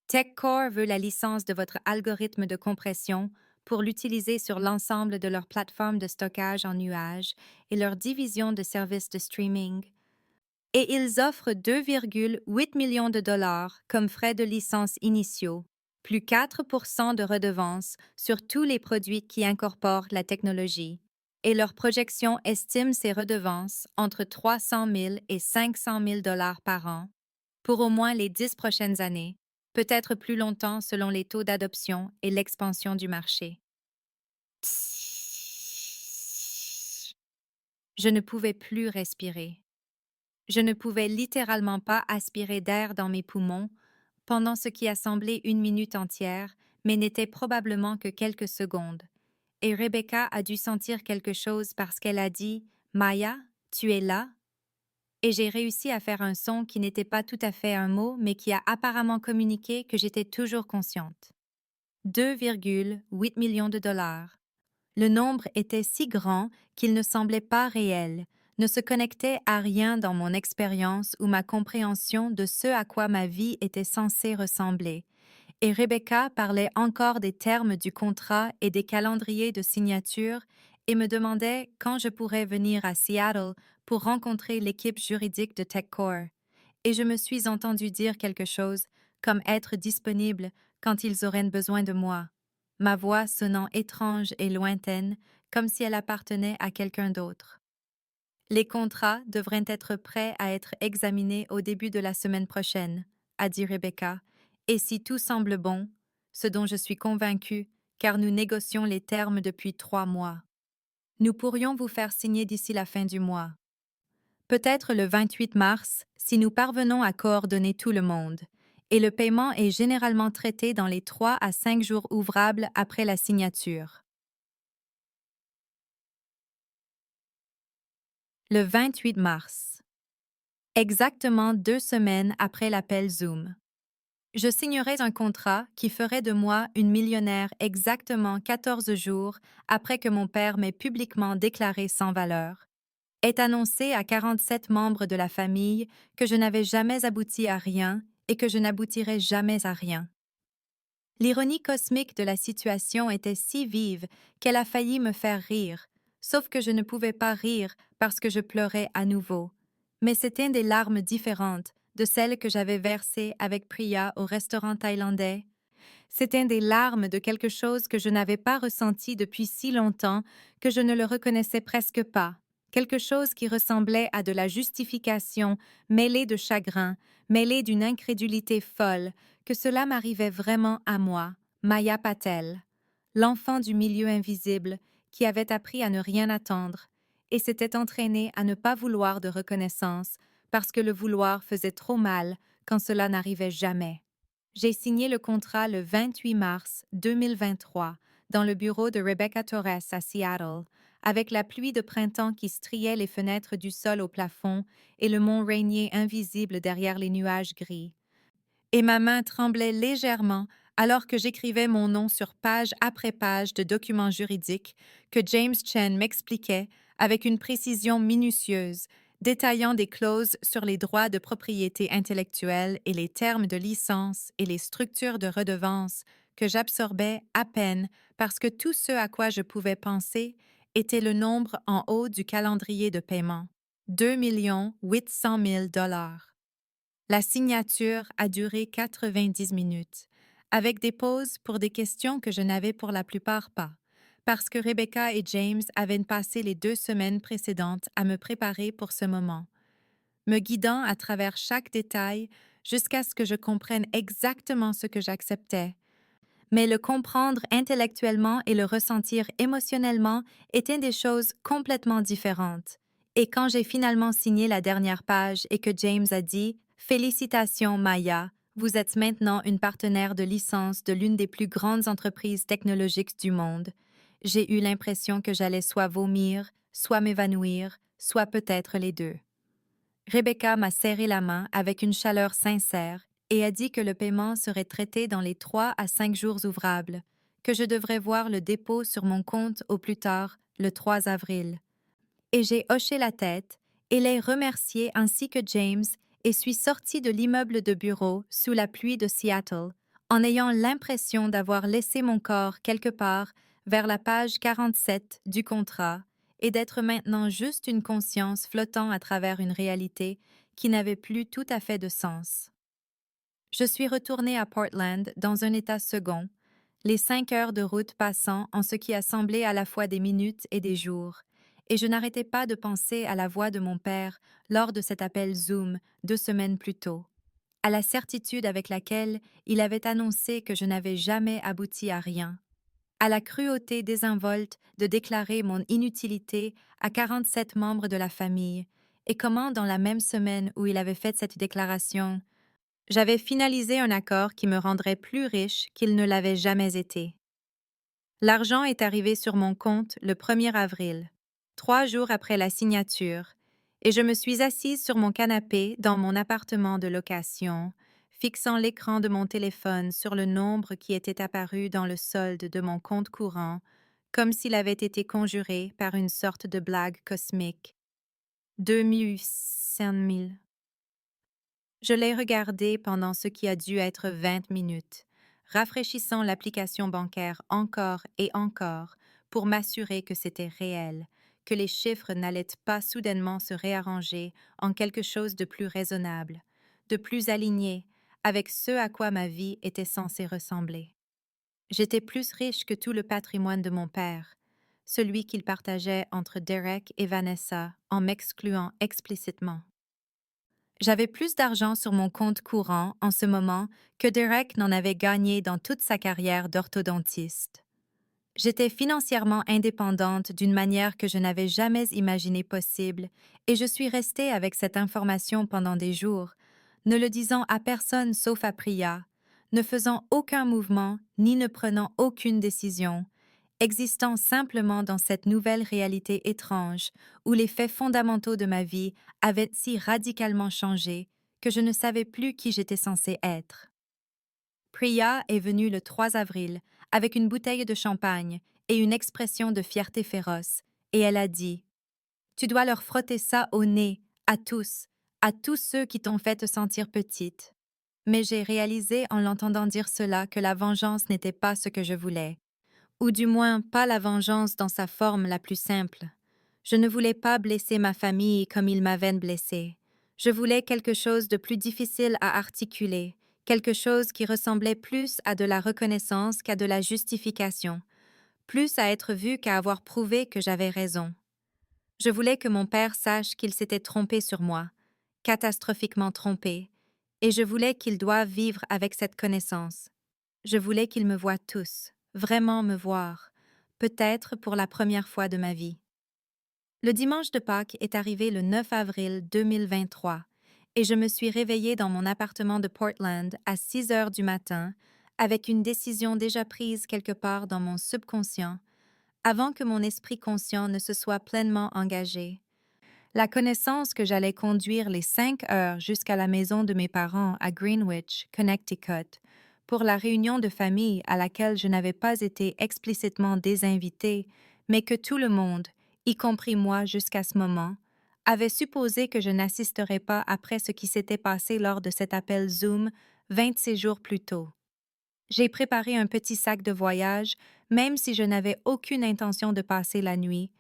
TechCore veut la licence de votre algorithme de compression pour l'utiliser sur l'ensemble de leur plateforme de stockage en nuage et leur division de services de streaming. Et ils offrent 2,8 millions de dollars comme frais de licence initiaux, plus 4% de redevances sur tous les produits qui incorporent la technologie, et leur projection estime ces redevances entre 300 000 et 500 000 dollars par an pour au moins les 10 prochaines années, peut-être plus longtemps selon les taux d'adoption et l'expansion du marché. Je ne pouvais plus respirer. Je ne pouvais littéralement pas aspirer d'air dans mes poumons pendant ce qui a semblé une minute entière, mais n'était probablement que quelques secondes. Et Rebecca a dû sentir quelque chose parce qu'elle a dit « Maya, tu es là ?» Et j'ai réussi à faire un son qui n'était pas tout à fait un mot, mais qui a apparemment communiqué que j'étais toujours consciente. 2,8 millions de dollars. Le nombre était si grand qu'il ne semblait pas réel, ne se connectait à rien dans mon expérience ou ma compréhension de ce à quoi ma vie était censée ressembler. Et Rebecca parlait encore des termes du contrat et des calendriers de signature et me demandait quand je pourrais venir à Seattle pour rencontrer l'équipe juridique de TechCore. Et je me suis entendu dire quelque chose, comme être disponible quand ils auraient besoin de moi, ma voix sonnant étrange et lointaine, comme si elle appartenait à quelqu'un d'autre. Les contrats devraient être prêts à être examinés au début de la semaine prochaine, a dit Rebecca, et si tout semble bon, ce dont je suis convaincue, car nous négocions les termes depuis 3 mois. Nous pourrions vous faire signer d'ici la fin du mois. Peut-être le 28 mars, si nous parvenons à coordonner tout le monde, et le paiement est généralement traité dans les 3 à 5 jours ouvrables après la signature. Le 28 mars. Exactement 2 semaines après l'appel Zoom. Je signerai un contrat qui ferait de moi une millionnaire exactement 14 jours après que mon père m'ait publiquement déclaré sans valeur. Est annoncé à 47 membres de la famille que je n'avais jamais abouti à rien et que je n'aboutirais jamais à rien. L'ironie cosmique de la situation était si vive qu'elle a failli me faire rire, sauf que je ne pouvais pas rire parce que je pleurais à nouveau. Mais c'étaient des larmes différentes de celles que j'avais versées avec Priya au restaurant thaïlandais. C'étaient des larmes de quelque chose que je n'avais pas ressenti depuis si longtemps que je ne le reconnaissais presque pas. Quelque chose qui ressemblait à de la justification mêlée de chagrin, mêlée d'une incrédulité folle, que cela m'arrivait vraiment à moi, Maya Patel, l'enfant du milieu invisible qui avait appris à ne rien attendre et s'était entraîné à ne pas vouloir de reconnaissance parce que le vouloir faisait trop mal quand cela n'arrivait jamais. J'ai signé le contrat le 28 mars 2023 dans le bureau de Rebecca Torres à Seattle, avec la pluie de printemps qui striait les fenêtres du sol au plafond et le mont Rainier invisible derrière les nuages gris. Et ma main tremblait légèrement alors que j'écrivais mon nom sur page après page de documents juridiques que James Chen m'expliquait avec une précision minutieuse, détaillant des clauses sur les droits de propriété intellectuelle et les termes de licence et les structures de redevance que j'absorbais à peine parce que tout ce à quoi je pouvais penser était le nombre en haut du calendrier de paiement. 2 800 000 dollars. La signature a duré 90 minutes, avec des pauses pour des questions que je n'avais pour la plupart pas, parce que Rebecca et James avaient passé les 2 semaines précédentes à me préparer pour ce moment, me guidant à travers chaque détail jusqu'à ce que je comprenne exactement ce que j'acceptais. Mais le comprendre intellectuellement et le ressentir émotionnellement étaient des choses complètement différentes. Et quand j'ai finalement signé la dernière page et que James a dit « Félicitations, Maya, vous êtes maintenant une partenaire de licence de l'une des plus grandes entreprises technologiques du monde », j'ai eu l'impression que j'allais soit vomir, soit m'évanouir, soit peut-être les deux. Rebecca m'a serré la main avec une chaleur sincère et a dit que le paiement serait traité dans les 3 à 5 jours ouvrables, que je devrais voir le dépôt sur mon compte au plus tard, le 3 avril. Et j'ai hoché la tête et l'ai remercié ainsi que James et suis sortie de l'immeuble de bureau sous la pluie de Seattle, en ayant l'impression d'avoir laissé mon corps quelque part vers la page 47 du contrat et d'être maintenant juste une conscience flottant à travers une réalité qui n'avait plus tout à fait de sens. Je suis retournée à Portland dans un état second, les 5 heures de route passant en ce qui a semblé à la fois des minutes et des jours, et je n'arrêtais pas de penser à la voix de mon père lors de cet appel Zoom 2 semaines plus tôt, à la certitude avec laquelle il avait annoncé que je n'avais jamais abouti à rien, à la cruauté désinvolte de déclarer mon inutilité à 47 membres de la famille, et comment dans la même semaine où il avait fait cette déclaration, j'avais finalisé un accord qui me rendrait plus riche qu'il ne l'avait jamais été. L'argent est arrivé sur mon compte le 1er avril, 3 jours après la signature, et je me suis assise sur mon canapé dans mon appartement de location, fixant l'écran de mon téléphone sur le nombre qui était apparu dans le solde de mon compte courant, comme s'il avait été conjuré par une sorte de blague cosmique. 2 000. Je l'ai regardé pendant ce qui a dû être 20 minutes, rafraîchissant l'application bancaire encore et encore pour m'assurer que c'était réel, que les chiffres n'allaient pas soudainement se réarranger en quelque chose de plus raisonnable, de plus aligné avec ce à quoi ma vie était censée ressembler. J'étais plus riche que tout le patrimoine de mon père, celui qu'il partageait entre Derek et Vanessa en m'excluant explicitement. J'avais plus d'argent sur mon compte courant en ce moment que Derek n'en avait gagné dans toute sa carrière d'orthodontiste. J'étais financièrement indépendante d'une manière que je n'avais jamais imaginée possible et je suis restée avec cette information pendant des jours, ne le disant à personne sauf à Priya, ne faisant aucun mouvement ni ne prenant aucune décision, existant simplement dans cette nouvelle réalité étrange où les faits fondamentaux de ma vie avaient si radicalement changé que je ne savais plus qui j'étais censée être. Priya est venue le 3 avril avec une bouteille de champagne et une expression de fierté féroce, et elle a dit « Tu dois leur frotter ça au nez, à tous ceux qui t'ont fait te sentir petite. » Mais j'ai réalisé en l'entendant dire cela que la vengeance n'était pas ce que je voulais, ou du moins pas la vengeance dans sa forme la plus simple. Je ne voulais pas blesser ma famille comme ils m'avaient blessée. Je voulais quelque chose de plus difficile à articuler, quelque chose qui ressemblait plus à de la reconnaissance qu'à de la justification, plus à être vu qu'à avoir prouvé que j'avais raison. Je voulais que mon père sache qu'il s'était trompé sur moi, catastrophiquement trompé, et je voulais qu'il doive vivre avec cette connaissance. Je voulais qu'ils me voient tous, vraiment me voir, peut-être pour la première fois de ma vie. Le dimanche de Pâques est arrivé le 9 avril 2023 et je me suis réveillée dans mon appartement de Portland à 6 heures du matin avec une décision déjà prise quelque part dans mon subconscient avant que mon esprit conscient ne se soit pleinement engagé. La connaissance que j'allais conduire les 5 heures jusqu'à la maison de mes parents à Greenwich, Connecticut, pour la réunion de famille à laquelle je n'avais pas été explicitement désinvitée, mais que tout le monde, y compris moi jusqu'à ce moment, avait supposé que je n'assisterais pas après ce qui s'était passé lors de cet appel Zoom 26 jours plus tôt. J'ai préparé un petit sac de voyage, même si je n'avais aucune intention de passer la nuit,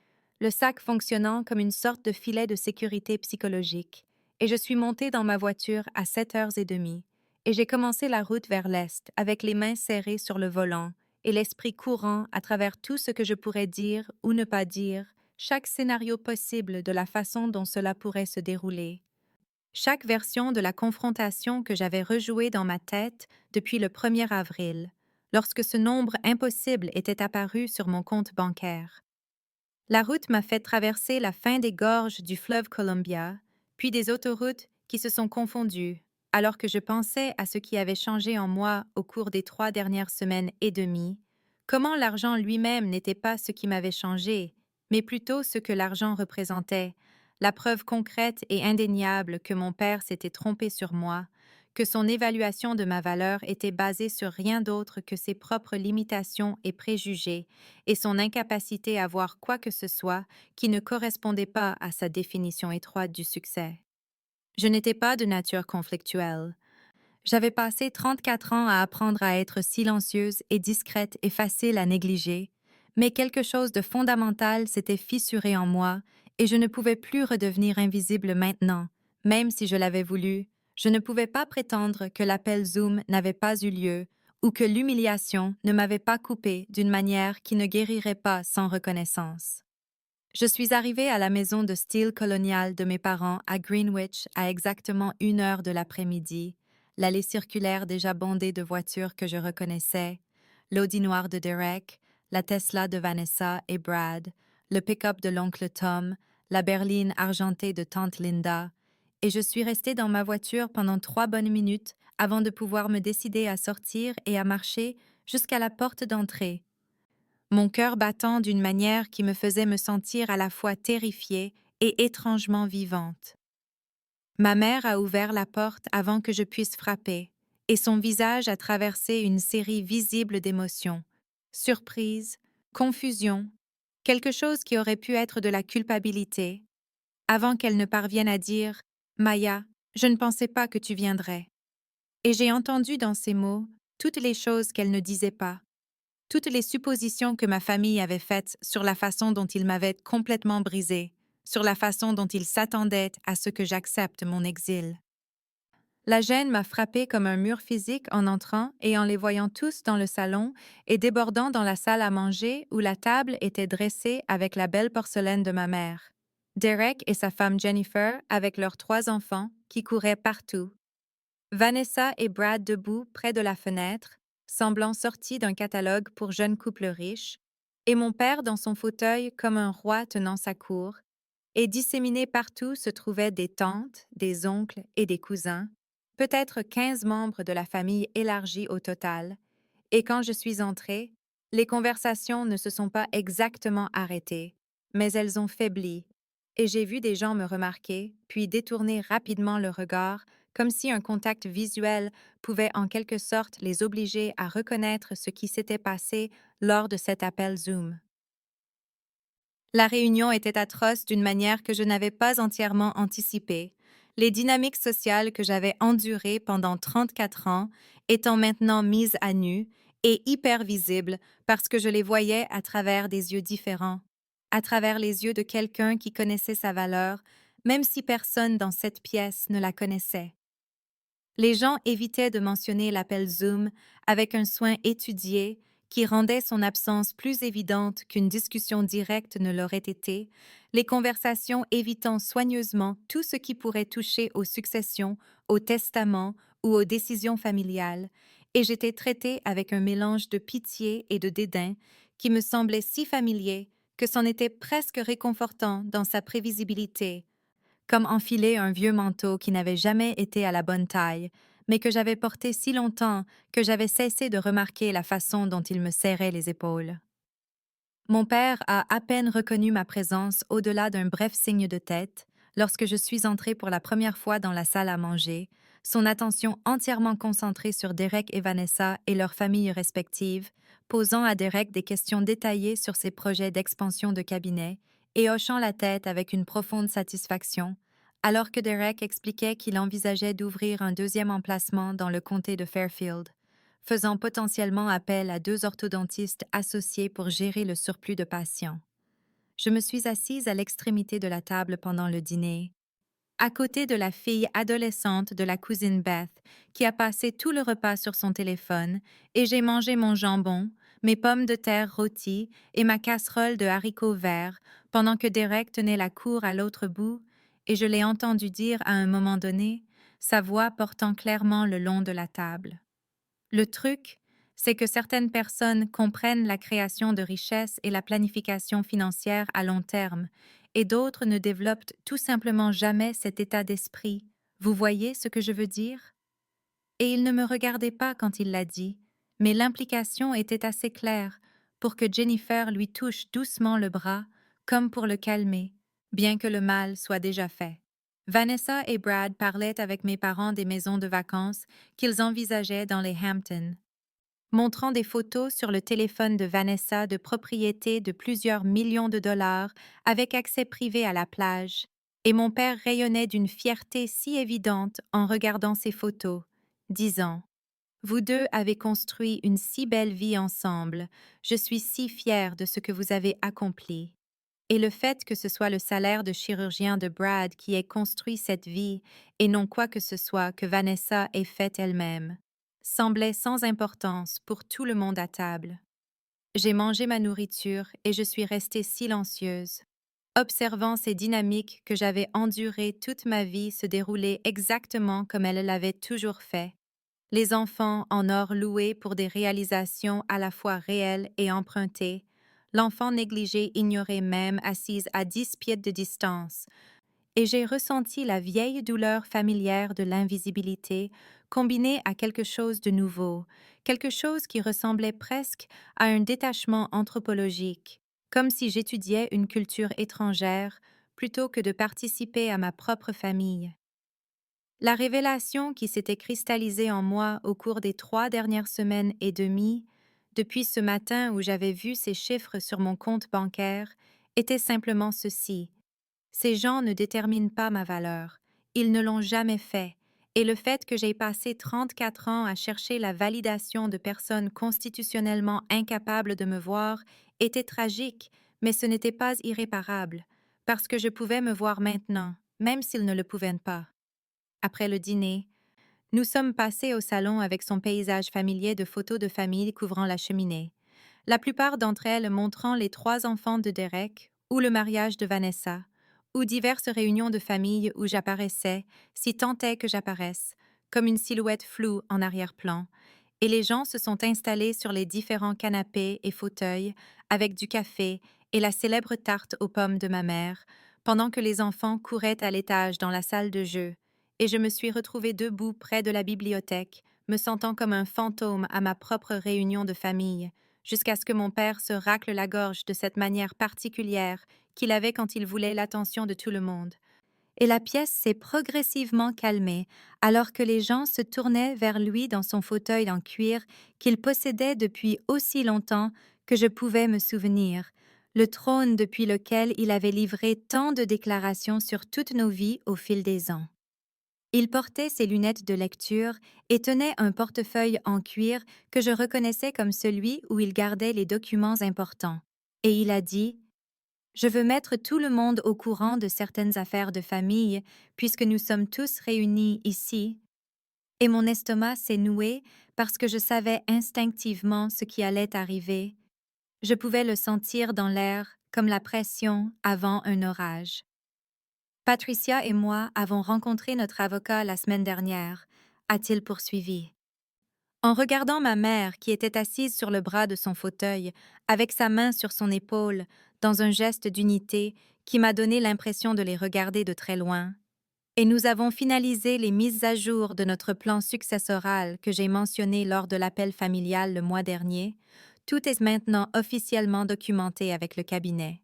le sac fonctionnant comme une sorte de filet de sécurité psychologique, et je suis montée dans ma voiture à 7h30, et j'ai commencé la route vers l'est avec les mains serrées sur le volant et l'esprit courant à travers tout ce que je pourrais dire ou ne pas dire, chaque scénario possible de la façon dont cela pourrait se dérouler. Chaque version de la confrontation que j'avais rejouée dans ma tête depuis le 1er avril, lorsque ce nombre impossible était apparu sur mon compte bancaire. La route m'a fait traverser la fin des gorges du fleuve Columbia, puis des autoroutes qui se sont confondues, alors que je pensais à ce qui avait changé en moi au cours des 3 dernières semaines et demie, comment l'argent lui-même n'était pas ce qui m'avait changé, mais plutôt ce que l'argent représentait, la preuve concrète et indéniable que mon père s'était trompé sur moi, que son évaluation de ma valeur était basée sur rien d'autre que ses propres limitations et préjugés, et son incapacité à voir quoi que ce soit qui ne correspondait pas à sa définition étroite du succès. Je n'étais pas de nature conflictuelle. J'avais passé 34 ans à apprendre à être silencieuse et discrète et facile à négliger, mais quelque chose de fondamental s'était fissuré en moi et je ne pouvais plus redevenir invisible maintenant, même si je l'avais voulu. Je ne pouvais pas prétendre que l'appel Zoom n'avait pas eu lieu ou que l'humiliation ne m'avait pas coupé d'une manière qui ne guérirait pas sans reconnaissance. Je suis arrivée à la maison de style colonial de mes parents à Greenwich à exactement 1 heure de l'après-midi, l'allée circulaire déjà bondée de voitures que je reconnaissais, l'Audi noir de Derek, la Tesla de Vanessa et Brad, le pick-up de l'oncle Tom, la berline argentée de tante Linda, et je suis restée dans ma voiture pendant 3 bonnes minutes avant de pouvoir me décider à sortir et à marcher jusqu'à la porte d'entrée, mon cœur battant d'une manière qui me faisait me sentir à la fois terrifiée et étrangement vivante. Ma mère a ouvert la porte avant que je puisse frapper, et son visage a traversé une série visible d'émotions. Surprise, confusion, quelque chose qui aurait pu être de la culpabilité, avant qu'elle ne parvienne à dire « Maya, je ne pensais pas que tu viendrais ». Et j'ai entendu dans ces mots toutes les choses qu'elle ne disait pas, toutes les suppositions que ma famille avait faites sur la façon dont il m'avait complètement brisée, sur la façon dont il s'attendait à ce que j'accepte mon exil. La gêne m'a frappée comme un mur physique en entrant et en les voyant tous dans le salon et débordant dans la salle à manger où la table était dressée avec la belle porcelaine de ma mère. Derek et sa femme Jennifer avec leurs 3 enfants qui couraient partout. Vanessa et Brad debout près de la fenêtre, semblant sortis d'un catalogue pour jeunes couples riches, et mon père dans son fauteuil comme un roi tenant sa cour, et disséminés partout se trouvaient des tantes, des oncles et des cousins, peut-être 15 membres de la famille élargie au total, et quand je suis entrée, les conversations ne se sont pas exactement arrêtées, mais elles ont faibli, et j'ai vu des gens me remarquer, puis détourner rapidement le regard, comme si un contact visuel pouvait en quelque sorte les obliger à reconnaître ce qui s'était passé lors de cet appel Zoom. La réunion était atroce d'une manière que je n'avais pas entièrement anticipée, les dynamiques sociales que j'avais endurées pendant 34 ans étant maintenant mises à nu et hyper visibles parce que je les voyais à travers des yeux différents, à travers les yeux de quelqu'un qui connaissait sa valeur, même si personne dans cette pièce ne la connaissait. Les gens évitaient de mentionner l'appel Zoom avec un soin étudié qui rendait son absence plus évidente qu'une discussion directe ne l'aurait été, les conversations évitant soigneusement tout ce qui pourrait toucher aux successions, au testament ou aux décisions familiales, et j'étais traitée avec un mélange de pitié et de dédain qui me semblait si familier que c'en était presque réconfortant dans sa prévisibilité, comme enfiler un vieux manteau qui n'avait jamais été à la bonne taille, mais que j'avais porté si longtemps que j'avais cessé de remarquer la façon dont il me serrait les épaules. Mon père a à peine reconnu ma présence au-delà d'un bref signe de tête lorsque je suis entrée pour la première fois dans la salle à manger, son attention entièrement concentrée sur Derek et Vanessa et leurs familles respectives, posant à Derek des questions détaillées sur ses projets d'expansion de cabinet et hochant la tête avec une profonde satisfaction, alors que Derek expliquait qu'il envisageait d'ouvrir un deuxième emplacement dans le comté de Fairfield, faisant potentiellement appel à 2 orthodontistes associés pour gérer le surplus de patients. Je me suis assise à l'extrémité de la table pendant le dîner, à côté de la fille adolescente de la cousine Beth, qui a passé tout le repas sur son téléphone, et j'ai mangé mon jambon, mes pommes de terre rôties et ma casserole de haricots verts, pendant que Derek tenait la cour à l'autre bout, et je l'ai entendu dire à un moment donné, sa voix portant clairement le long de la table. Le truc, c'est que certaines personnes comprennent la création de richesses et la planification financière à long terme, et d'autres ne développent tout simplement jamais cet état d'esprit. Vous voyez ce que je veux dire? Et il ne me regardait pas quand il l'a dit, mais l'implication était assez claire pour que Jennifer lui touche doucement le bras, comme pour le calmer, bien que le mal soit déjà fait. Vanessa et Brad parlaient avec mes parents des maisons de vacances qu'ils envisageaient dans les Hamptons, montrant des photos sur le téléphone de Vanessa de propriétés de plusieurs millions de dollars avec accès privé à la plage, et mon père rayonnait d'une fierté si évidente en regardant ces photos, disant « Vous deux avez construit une si belle vie ensemble, je suis si fière de ce que vous avez accompli. » Et le fait que ce soit le salaire de chirurgien de Brad qui ait construit cette vie, et non quoi que ce soit que Vanessa ait fait elle-même, semblait sans importance pour tout le monde à table. J'ai mangé ma nourriture et je suis restée silencieuse, observant ces dynamiques que j'avais endurées toute ma vie se dérouler exactement comme elles l'avaient toujours fait. Les enfants en or loués pour des réalisations à la fois réelles et empruntées, l'enfant négligé ignoré même assise à 10 pieds de distance, et j'ai ressenti la vieille douleur familière de l'invisibilité combinée à quelque chose de nouveau, quelque chose qui ressemblait presque à un détachement anthropologique, comme si j'étudiais une culture étrangère plutôt que de participer à ma propre famille. La révélation qui s'était cristallisée en moi au cours des 3 dernières semaines et demie, depuis ce matin où j'avais vu ces chiffres sur mon compte bancaire, était simplement ceci: ces gens ne déterminent pas ma valeur. Ils ne l'ont jamais fait. Et le fait que j'ai passé 34 ans à chercher la validation de personnes constitutionnellement incapables de me voir était tragique, mais ce n'était pas irréparable, parce que je pouvais me voir maintenant, même s'ils ne le pouvaient pas. Après le dîner, nous sommes passés au salon avec son paysage familier de photos de famille couvrant la cheminée, la plupart d'entre elles montrant les 3 enfants de Derek ou le mariage de Vanessa, ou diverses réunions de famille où j'apparaissais, si tant est que j'apparaisse, comme une silhouette floue en arrière-plan, et les gens se sont installés sur les différents canapés et fauteuils avec du café et la célèbre tarte aux pommes de ma mère, pendant que les enfants couraient à l'étage dans la salle de jeu, et je me suis retrouvée debout près de la bibliothèque, me sentant comme un fantôme à ma propre réunion de famille, jusqu'à ce que mon père se racle la gorge de cette manière particulière qu'il avait quand il voulait l'attention de tout le monde. Et la pièce s'est progressivement calmée, alors que les gens se tournaient vers lui dans son fauteuil en cuir qu'il possédait depuis aussi longtemps que je pouvais me souvenir, le trône depuis lequel il avait livré tant de déclarations sur toutes nos vies au fil des ans. Il portait ses lunettes de lecture et tenait un portefeuille en cuir que je reconnaissais comme celui où il gardait les documents importants. Et il a dit: je veux mettre tout le monde au courant de certaines affaires de famille, puisque nous sommes tous réunis ici. Et mon estomac s'est noué parce que je savais instinctivement ce qui allait arriver. Je pouvais le sentir dans l'air comme la pression avant un orage. Patricia et moi avons rencontré notre avocat la semaine dernière, a-t-il poursuivi. En regardant ma mère qui était assise sur le bras de son fauteuil, avec sa main sur son épaule, dans un geste d'unité qui m'a donné l'impression de les regarder de très loin, et nous avons finalisé les mises à jour de notre plan successoral que j'ai mentionné lors de l'appel familial le mois dernier, tout est maintenant officiellement documenté avec le cabinet.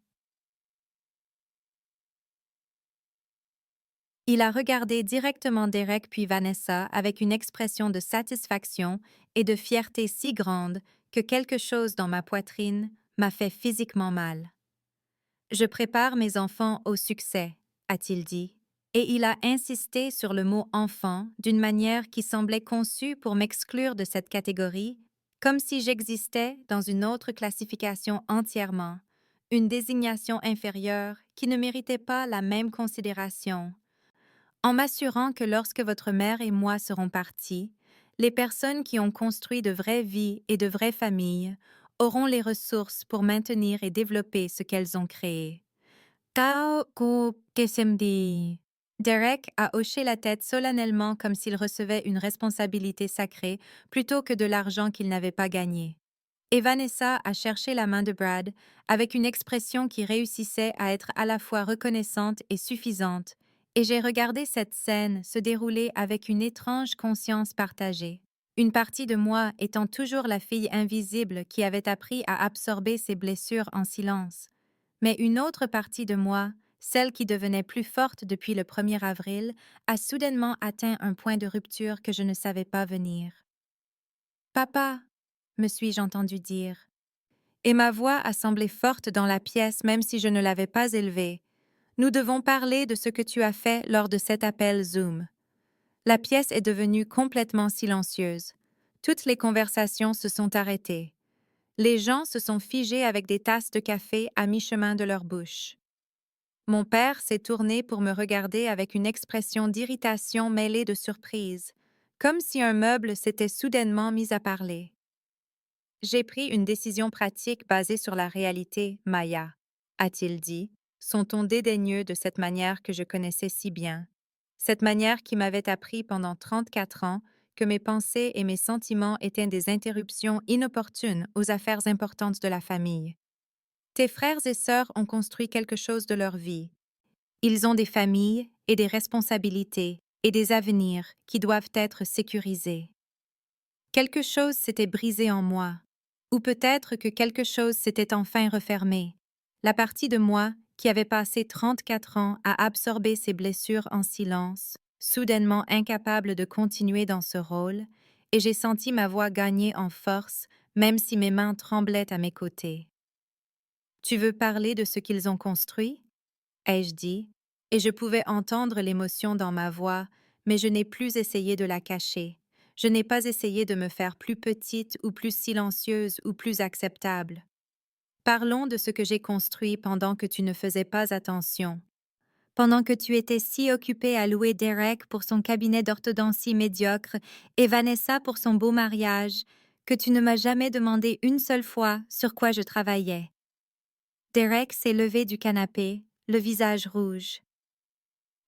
Il a regardé directement Derek puis Vanessa avec une expression de satisfaction et de fierté si grande que quelque chose dans ma poitrine m'a fait physiquement mal. Je prépare mes enfants au succès, a-t-il dit, et il a insisté sur le mot enfant d'une manière qui semblait conçue pour m'exclure de cette catégorie, comme si j'existais dans une autre classification entièrement, une désignation inférieure qui ne méritait pas la même considération, en m'assurant que lorsque votre mère et moi serons partis, les personnes qui ont construit de vraies vies et de vraies familles auront les ressources pour maintenir et développer ce qu'elles ont créé. Tao ko kesemdi. Derek a hoché la tête solennellement comme s'il recevait une responsabilité sacrée plutôt que de l'argent qu'il n'avait pas gagné. Et Vanessa a cherché la main de Brad avec une expression qui réussissait à être à la fois reconnaissante et suffisante, et j'ai regardé cette scène se dérouler avec une étrange conscience partagée. Une partie de moi étant toujours la fille invisible qui avait appris à absorber ses blessures en silence, mais une autre partie de moi, celle qui devenait plus forte depuis le 1er avril, a soudainement atteint un point de rupture que je ne savais pas venir. « Papa !» me suis-je entendu dire. Et ma voix a semblé forte dans la pièce même si je ne l'avais pas élevée. Nous devons parler de ce que tu as fait lors de cet appel Zoom. La pièce est devenue complètement silencieuse. Toutes les conversations se sont arrêtées. Les gens se sont figés avec des tasses de café à mi-chemin de leur bouche. Mon père s'est tourné pour me regarder avec une expression d'irritation mêlée de surprise, comme si un meuble s'était soudainement mis à parler. J'ai pris une décision pratique basée sur la réalité, Maya, a-t-il dit, son ton dédaigneux de cette manière que je connaissais si bien, cette manière qui m'avait appris pendant 34 ans que mes pensées et mes sentiments étaient des interruptions inopportunes aux affaires importantes de la famille. Tes frères et sœurs ont construit quelque chose de leur vie. Ils ont des familles et des responsabilités et des avenirs qui doivent être sécurisés. Quelque chose s'était brisé en moi, ou peut-être que quelque chose s'était enfin refermé. La partie de moi qui avait passé 34 ans à absorber ses blessures en silence, soudainement incapable de continuer dans ce rôle, et j'ai senti ma voix gagner en force, même si mes mains tremblaient à mes côtés. Tu veux parler de ce qu'ils ont construit? Ai-je dit, et je pouvais entendre l'émotion dans ma voix, mais je n'ai plus essayé de la cacher. Je n'ai pas essayé de me faire plus petite ou plus silencieuse ou plus acceptable. Parlons de ce que j'ai construit pendant que tu ne faisais pas attention. Pendant que tu étais si occupée à louer Derek pour son cabinet d'orthodontie médiocre et Vanessa pour son beau mariage, que tu ne m'as jamais demandé une seule fois sur quoi je travaillais. Derek s'est levé du canapé, le visage rouge.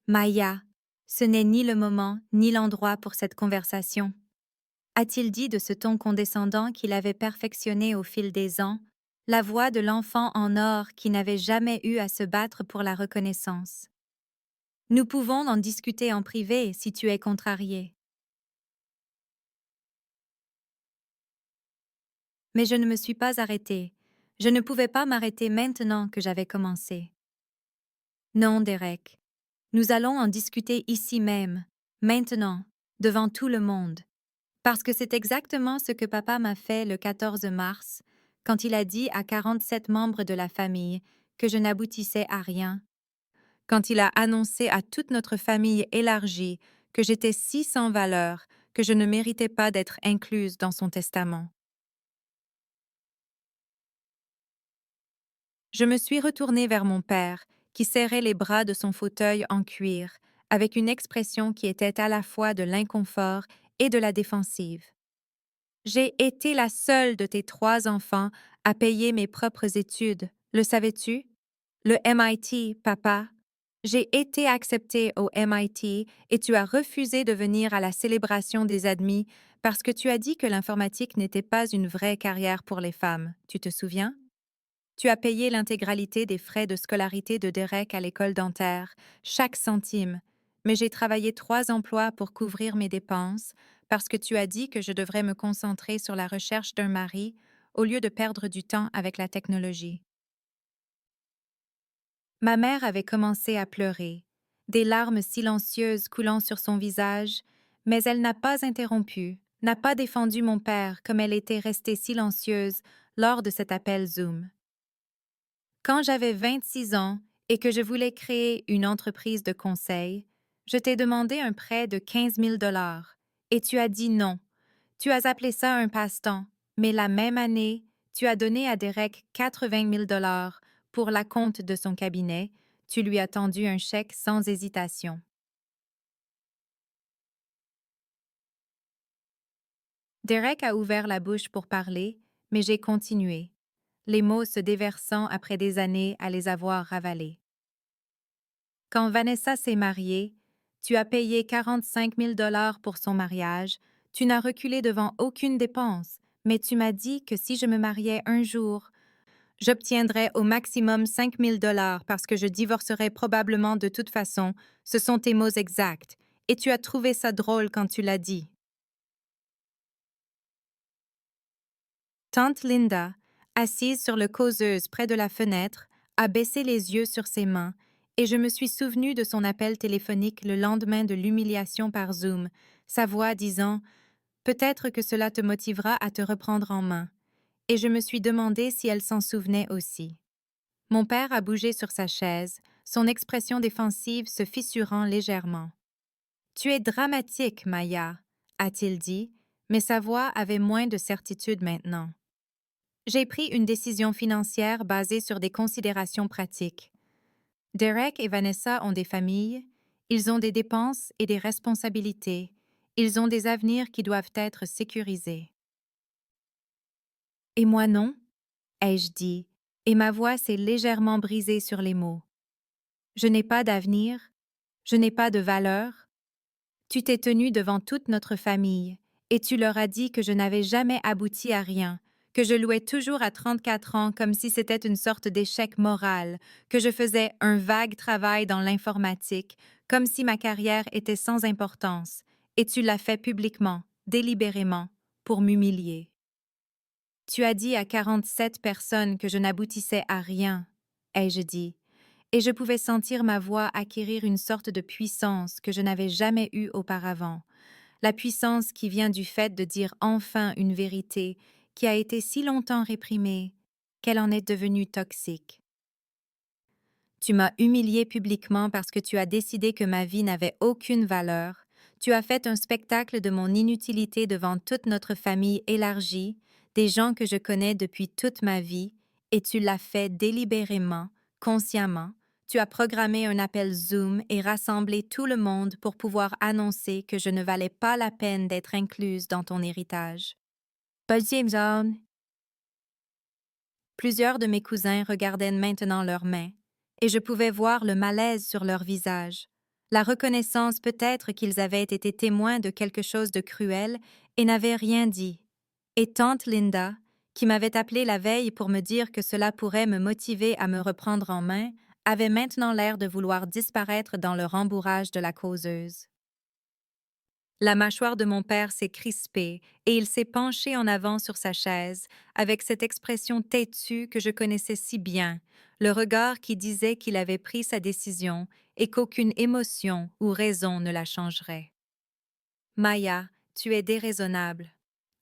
Maya, ce n'est ni le moment ni l'endroit pour cette conversation. A-t-il dit de ce ton condescendant qu'il avait perfectionné au fil des ans, la voix de l'enfant en or qui n'avait jamais eu à se battre pour la reconnaissance. Nous pouvons en discuter en privé si tu es contrarié. Mais je ne me suis pas arrêtée. Je ne pouvais pas m'arrêter maintenant que j'avais commencé. Non, Derek. Nous allons en discuter ici même, maintenant, devant tout le monde. Parce que c'est exactement ce que papa m'a fait le 14 mars, quand il a dit à 47 membres de la famille que je n'aboutissais à rien, quand il a annoncé à toute notre famille élargie que j'étais si sans valeur que je ne méritais pas d'être incluse dans son testament. Je me suis retournée vers mon père, qui serrait les bras de son fauteuil en cuir, avec une expression qui était à la fois de l'inconfort et de la défensive. J'ai été la seule de tes 3 enfants à payer mes propres études, le savais-tu? Le MIT, papa. J'ai été acceptée au MIT et tu as refusé de venir à la célébration des admis parce que tu as dit que l'informatique n'était pas une vraie carrière pour les femmes, tu te souviens? Tu as payé l'intégralité des frais de scolarité de Derek à l'école dentaire, chaque centime, mais j'ai travaillé 3 emplois pour couvrir mes dépenses parce que tu as dit que je devrais me concentrer sur la recherche d'un mari au lieu de perdre du temps avec la technologie. Ma mère avait commencé à pleurer, des larmes silencieuses coulant sur son visage, mais elle n'a pas interrompu, n'a pas défendu mon père comme elle était restée silencieuse lors de cet appel Zoom. Quand j'avais 26 ans et que je voulais créer une entreprise de conseil, je t'ai demandé un prêt de 15 000 $ et tu as dit non. Tu as appelé ça un passe-temps, mais la même année, tu as donné à Derek 80 000 $ pour la compte de son cabinet. Tu lui as tendu un chèque sans hésitation. Derek a ouvert la bouche pour parler, mais j'ai continué, les mots se déversant après des années à les avoir ravalés. Quand Vanessa s'est mariée, tu as payé 45 000 $ pour son mariage, tu n'as reculé devant aucune dépense, mais tu m'as dit que si je me mariais un jour, j'obtiendrais au maximum 5 000 $ parce que je divorcerais probablement de toute façon, ce sont tes mots exacts, et tu as trouvé ça drôle quand tu l'as dit. Tante Linda, assise sur le causeuse près de la fenêtre, a baissé les yeux sur ses mains, et je me suis souvenu de son appel téléphonique le lendemain de l'humiliation par Zoom, sa voix disant « Peut-être que cela te motivera à te reprendre en main », et je me suis demandé si elle s'en souvenait aussi. Mon père a bougé sur sa chaise, son expression défensive se fissurant légèrement. « Tu es dramatique, Maya, a-t-il dit, mais sa voix avait moins de certitude maintenant. J'ai pris une décision financière basée sur des considérations pratiques. Derek et Vanessa ont des familles, ils ont des dépenses et des responsabilités, ils ont des avenirs qui doivent être sécurisés. Et moi non, ai-je dit, et ma voix s'est légèrement brisée sur les mots. Je n'ai pas d'avenir, je n'ai pas de valeur. Tu t'es tenu devant toute notre famille, et tu leur as dit que je n'avais jamais abouti à rien, que je louais toujours à 34 ans comme si c'était une sorte d'échec moral, que je faisais un vague travail dans l'informatique, comme si ma carrière était sans importance, et tu l'as fait publiquement, délibérément, pour m'humilier. Tu as dit à 47 personnes que je n'aboutissais à rien, ai-je dit, et je pouvais sentir ma voix acquérir une sorte de puissance que je n'avais jamais eue auparavant, la puissance qui vient du fait de dire enfin une vérité qui a été si longtemps réprimée qu'elle en est devenue toxique. Tu m'as humilié publiquement parce que tu as décidé que ma vie n'avait aucune valeur. Tu as fait un spectacle de mon inutilité devant toute notre famille élargie, des gens que je connais depuis toute ma vie, et tu l'as fait délibérément, consciemment. Tu as programmé un appel Zoom et rassemblé tout le monde pour pouvoir annoncer que je ne valais pas la peine d'être incluse dans ton héritage. Plusieurs de mes cousins regardaient maintenant leurs mains, et je pouvais voir le malaise sur leur visage, la reconnaissance peut-être qu'ils avaient été témoins de quelque chose de cruel et n'avaient rien dit. Et tante Linda, qui m'avait appelée la veille pour me dire que cela pourrait me motiver à me reprendre en main, avait maintenant l'air de vouloir disparaître dans le rembourrage de la causeuse. La mâchoire de mon père s'est crispée et il s'est penché en avant sur sa chaise, avec cette expression têtue que je connaissais si bien, le regard qui disait qu'il avait pris sa décision et qu'aucune émotion ou raison ne la changerait. Maya, tu es déraisonnable,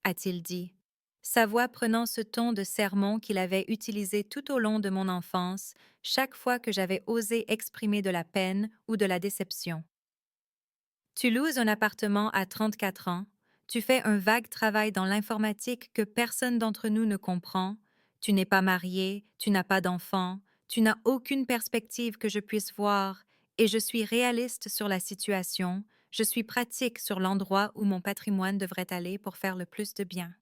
a-t-il dit, sa voix prenant ce ton de sermon qu'il avait utilisé tout au long de mon enfance, chaque fois que j'avais osé exprimer de la peine ou de la déception. Tu loues un appartement à 34 ans, tu fais un vague travail dans l'informatique que personne d'entre nous ne comprend, tu n'es pas marié, tu n'as pas d'enfant, tu n'as aucune perspective que je puisse voir, et je suis réaliste sur la situation, je suis pratique sur l'endroit où mon patrimoine devrait aller pour faire le plus de bien.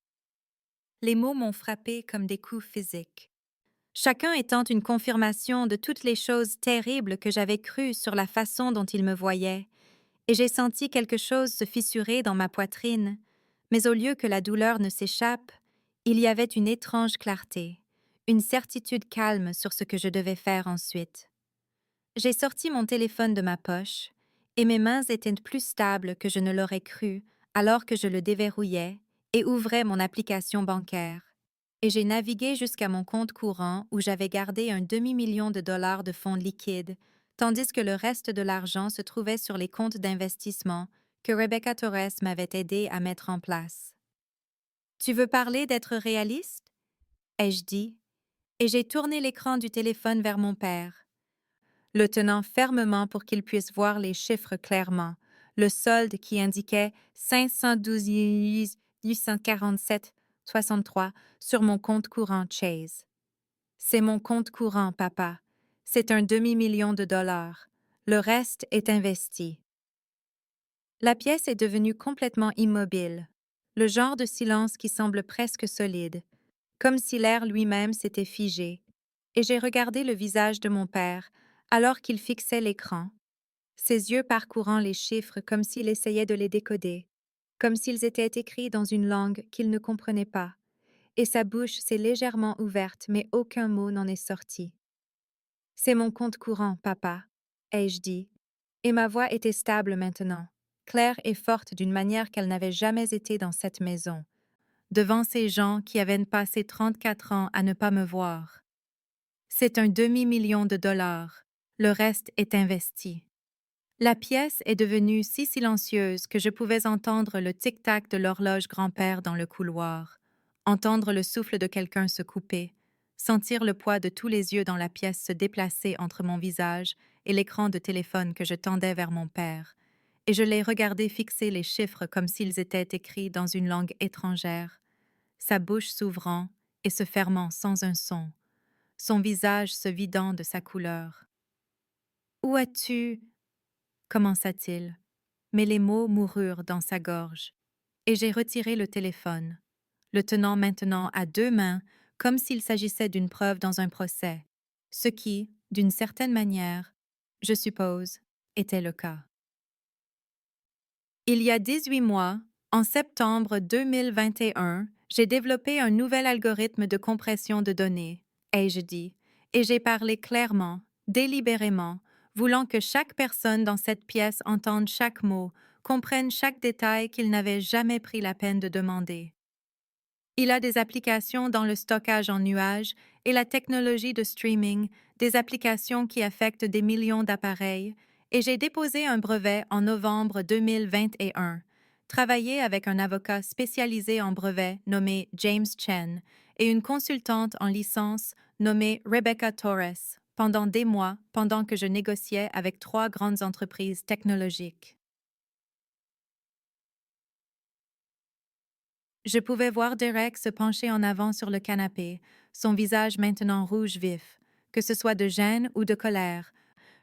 Les mots m'ont frappé comme des coups physiques. Chacun étant une confirmation de toutes les choses terribles que j'avais crues sur la façon dont il me voyait, et j'ai senti quelque chose se fissurer dans ma poitrine, mais au lieu que la douleur ne s'échappe, il y avait une étrange clarté, une certitude calme sur ce que je devais faire ensuite. J'ai sorti mon téléphone de ma poche, et mes mains étaient plus stables que je ne l'aurais cru alors que je le déverrouillais et ouvrais mon application bancaire. Et j'ai navigué jusqu'à mon compte courant où j'avais gardé un demi-million de dollars de fonds liquides, tandis que le reste de l'argent se trouvait sur les comptes d'investissement que Rebecca Torres m'avait aidé à mettre en place. Tu veux parler d'être réaliste? Ai-je dit, et j'ai tourné l'écran du téléphone vers mon père, le tenant fermement pour qu'il puisse voir les chiffres clairement, le solde qui indiquait 512 847,63 sur mon compte courant Chase. C'est mon compte courant, papa. C'est un demi-million de dollars. Le reste est investi. La pièce est devenue complètement immobile, le genre de silence qui semble presque solide, comme si l'air lui-même s'était figé, et j'ai regardé le visage de mon père alors qu'il fixait l'écran, ses yeux parcourant les chiffres comme s'il essayait de les décoder, comme s'ils étaient écrits dans une langue qu'il ne comprenait pas, et sa bouche s'est légèrement ouverte, mais aucun mot n'en est sorti. C'est mon compte courant, papa, ai-je dit, et ma voix était stable maintenant, claire et forte d'une manière qu'elle n'avait jamais été dans cette maison, devant ces gens qui avaient passé 34 ans à ne pas me voir. C'est un demi-million de dollars. Le reste est investi. La pièce est devenue si silencieuse que je pouvais entendre le tic-tac de l'horloge grand-père dans le couloir, entendre le souffle de quelqu'un se couper, sentir le poids de tous les yeux dans la pièce se déplacer entre mon visage et l'écran de téléphone que je tendais vers mon père, et je l'ai regardé fixer les chiffres comme s'ils étaient écrits dans une langue étrangère, sa bouche s'ouvrant et se fermant sans un son, son visage se vidant de sa couleur. Où as-tu commença-t-il, mais les mots moururent dans sa gorge, et j'ai retiré le téléphone, le tenant maintenant à deux mains comme s'il s'agissait d'une preuve dans un procès, ce qui, d'une certaine manière, je suppose, était le cas. Il y a 18 mois, en septembre 2021, j'ai développé un nouvel algorithme de compression de données, ai-je dit, et j'ai parlé clairement, délibérément, voulant que chaque personne dans cette pièce entende chaque mot, comprenne chaque détail qu'il n'avait jamais pris la peine de demander. Il a des applications dans le stockage en nuage et la technologie de streaming, des applications qui affectent des millions d'appareils, et j'ai déposé un brevet en novembre 2021, travaillé avec un avocat spécialisé en brevets nommé James Chen et une consultante en licence nommée Rebecca Torres, pendant des mois pendant que je négociais avec trois grandes entreprises technologiques. Je pouvais voir Derek se pencher en avant sur le canapé, son visage maintenant rouge vif, que ce soit de gêne ou de colère.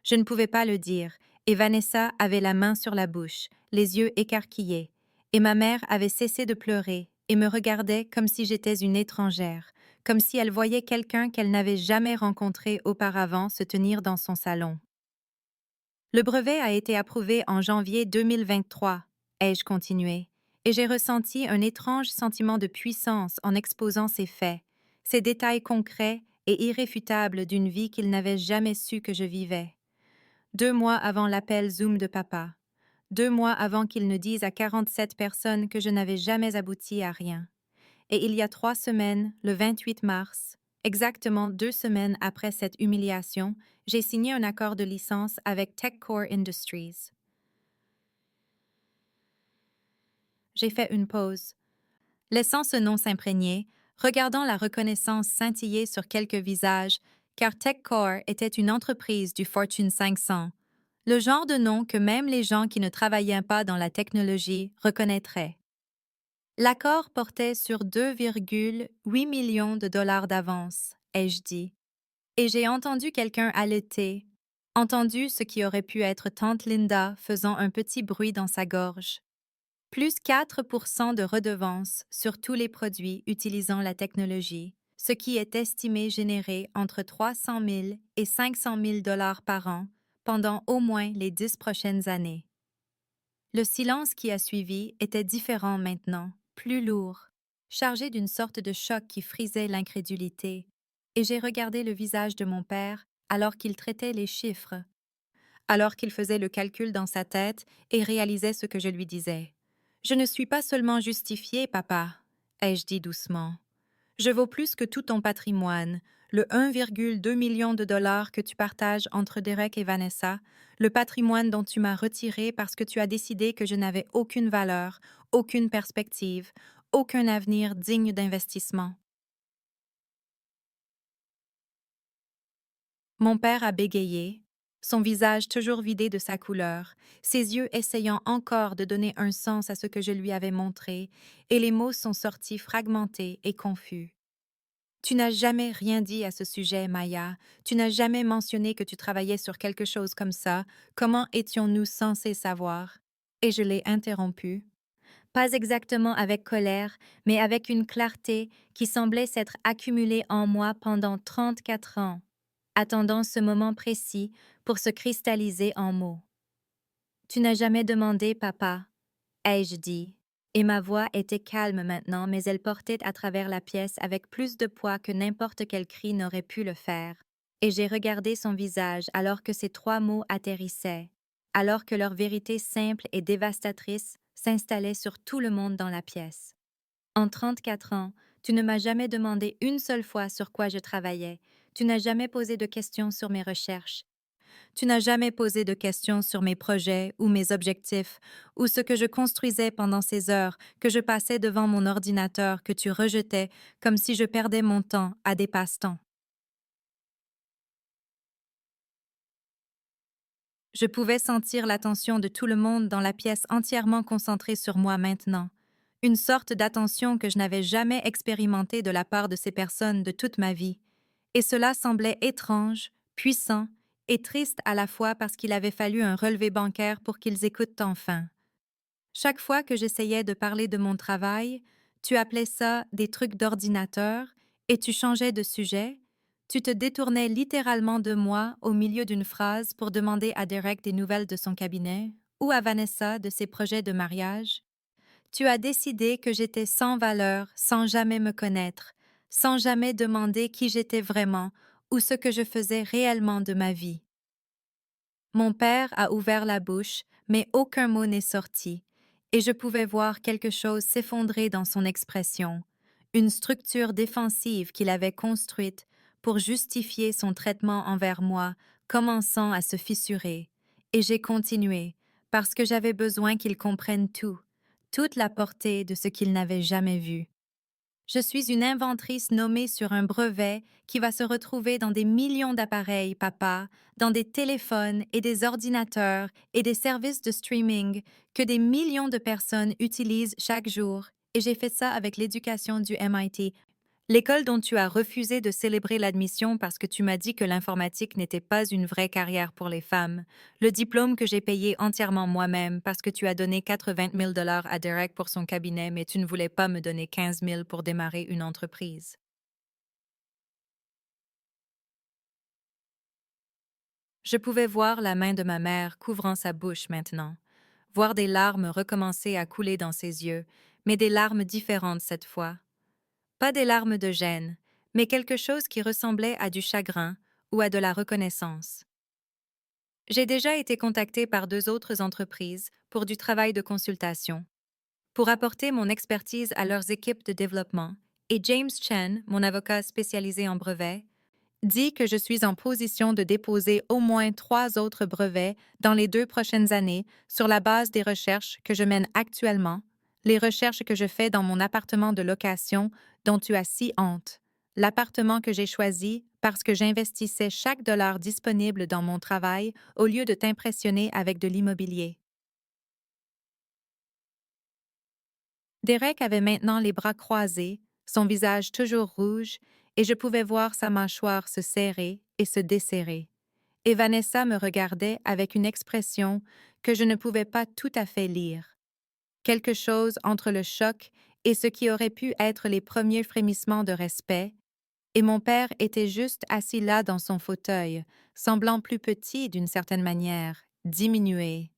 Je ne pouvais pas le dire, et Vanessa avait la main sur la bouche, les yeux écarquillés, et ma mère avait cessé de pleurer et me regardait comme si j'étais une étrangère, comme si elle voyait quelqu'un qu'elle n'avait jamais rencontré auparavant se tenir dans son salon. Le brevet a été approuvé en janvier 2023, ai-je continué, et j'ai ressenti un étrange sentiment de puissance en exposant ces faits, ces détails concrets et irréfutables d'une vie qu'il n'avait jamais su que je vivais. 2 mois avant l'appel Zoom de papa. 2 mois avant qu'il ne dise à 47 personnes que je n'avais jamais abouti à rien. Et il y a 3 semaines, le 28 mars, exactement 2 semaines après cette humiliation, j'ai signé un accord de licence avec TechCore Industries. J'ai fait une pause, laissant ce nom s'imprégner, regardant la reconnaissance scintiller sur quelques visages, car TechCore était une entreprise du Fortune 500, le genre de nom que même les gens qui ne travaillaient pas dans la technologie reconnaîtraient. L'accord portait sur 2,8 millions de dollars d'avance, ai-je dit, et j'ai entendu quelqu'un halter, entendu ce qui aurait pu être tante Linda faisant un petit bruit dans sa gorge. Plus 4% de redevance sur tous les produits utilisant la technologie, ce qui est estimé générer entre 300 000 et 500 000 dollars par an pendant au moins les 10 prochaines années. Le silence qui a suivi était différent maintenant, plus lourd, chargé d'une sorte de choc qui frisait l'incrédulité, et j'ai regardé le visage de mon père alors qu'il traitait les chiffres, alors qu'il faisait le calcul dans sa tête et réalisait ce que je lui disais. « Je ne suis pas seulement justifiée, papa, » ai-je dit doucement. « Je vaux plus que tout ton patrimoine, le 1,2 million de dollars que tu partages entre Derek et Vanessa, le patrimoine dont tu m'as retiré parce que tu as décidé que je n'avais aucune valeur, aucune perspective, aucun avenir digne d'investissement. » Mon père a bégayé, son visage toujours vidé de sa couleur, ses yeux essayant encore de donner un sens à ce que je lui avais montré, et les mots sont sortis fragmentés et confus. Tu n'as jamais rien dit à ce sujet, Maya. Tu n'as jamais mentionné que tu travaillais sur quelque chose comme ça. Comment étions-nous censés savoir? Et je l'ai interrompu. Pas exactement avec colère, mais avec une clarté qui semblait s'être accumulée en moi pendant 34 ans, attendant ce moment précis pour se cristalliser en mots. Tu n'as jamais demandé, papa, ai-je dit, et ma voix était calme maintenant, mais elle portait à travers la pièce avec plus de poids que n'importe quel cri n'aurait pu le faire. Et j'ai regardé son visage alors que ces 3 mots atterrissaient, alors que leur vérité simple et dévastatrice s'installait sur tout le monde dans la pièce. En 34 ans, tu ne m'as jamais demandé une seule fois sur quoi je travaillais, tu n'as jamais posé de questions sur mes recherches, tu n'as jamais posé de questions sur mes projets ou mes objectifs, ou ce que je construisais pendant ces heures que je passais devant mon ordinateur que tu rejetais comme si je perdais mon temps à des passe-temps. Je pouvais sentir l'attention de tout le monde dans la pièce entièrement concentrée sur moi maintenant, une sorte d'attention que je n'avais jamais expérimentée de la part de ces personnes de toute ma vie. Et cela semblait étrange, puissant et triste à la fois parce qu'il avait fallu un relevé bancaire pour qu'ils écoutent enfin. Chaque fois que j'essayais de parler de mon travail, tu appelais ça des trucs d'ordinateur et tu changeais de sujet. Tu te détournais littéralement de moi au milieu d'une phrase pour demander à Derek des nouvelles de son cabinet ou à Vanessa de ses projets de mariage. Tu as décidé que j'étais sans valeur, sans jamais me connaître, sans jamais demander qui j'étais vraiment ou ce que je faisais réellement de ma vie. Mon père a ouvert la bouche, mais aucun mot n'est sorti, et je pouvais voir quelque chose s'effondrer dans son expression, une structure défensive qu'il avait construite pour justifier son traitement envers moi, commençant à se fissurer. Et j'ai continué, parce que j'avais besoin qu'il comprenne tout, toute la portée de ce qu'il n'avait jamais vu. Je suis une inventrice nommée sur un brevet qui va se retrouver dans des millions d'appareils, papa, dans des téléphones et des ordinateurs et des services de streaming que des millions de personnes utilisent chaque jour. Et j'ai fait ça avec l'éducation du MIT, l'école dont tu as refusé de célébrer l'admission parce que tu m'as dit que l'informatique n'était pas une vraie carrière pour les femmes. Le diplôme que j'ai payé entièrement moi-même parce que tu as donné 80 000 $ à Derek pour son cabinet, mais tu ne voulais pas me donner 15 000 pour démarrer une entreprise. Je pouvais voir la main de ma mère couvrant sa bouche maintenant, voir des larmes recommencer à couler dans ses yeux, mais des larmes différentes cette fois. Pas des larmes de gêne, mais quelque chose qui ressemblait à du chagrin ou à de la reconnaissance. J'ai déjà été contactée par 2 autres entreprises pour du travail de consultation, pour apporter mon expertise à leurs équipes de développement, et James Chen, mon avocat spécialisé en brevets, dit que je suis en position de déposer au moins 3 autres brevets dans les 2 prochaines années sur la base des recherches que je mène actuellement, les recherches que je fais dans mon appartement de location dont tu as si honte, l'appartement que j'ai choisi parce que j'investissais chaque dollar disponible dans mon travail au lieu de t'impressionner avec de l'immobilier. Derek avait maintenant les bras croisés, son visage toujours rouge, et je pouvais voir sa mâchoire se serrer et se desserrer. Et Vanessa me regardait avec une expression que je ne pouvais pas tout à fait lire. Quelque chose entre le choc et ce qui aurait pu être les premiers frémissements de respect, et mon père était juste assis là dans son fauteuil, semblant plus petit d'une certaine manière, diminué,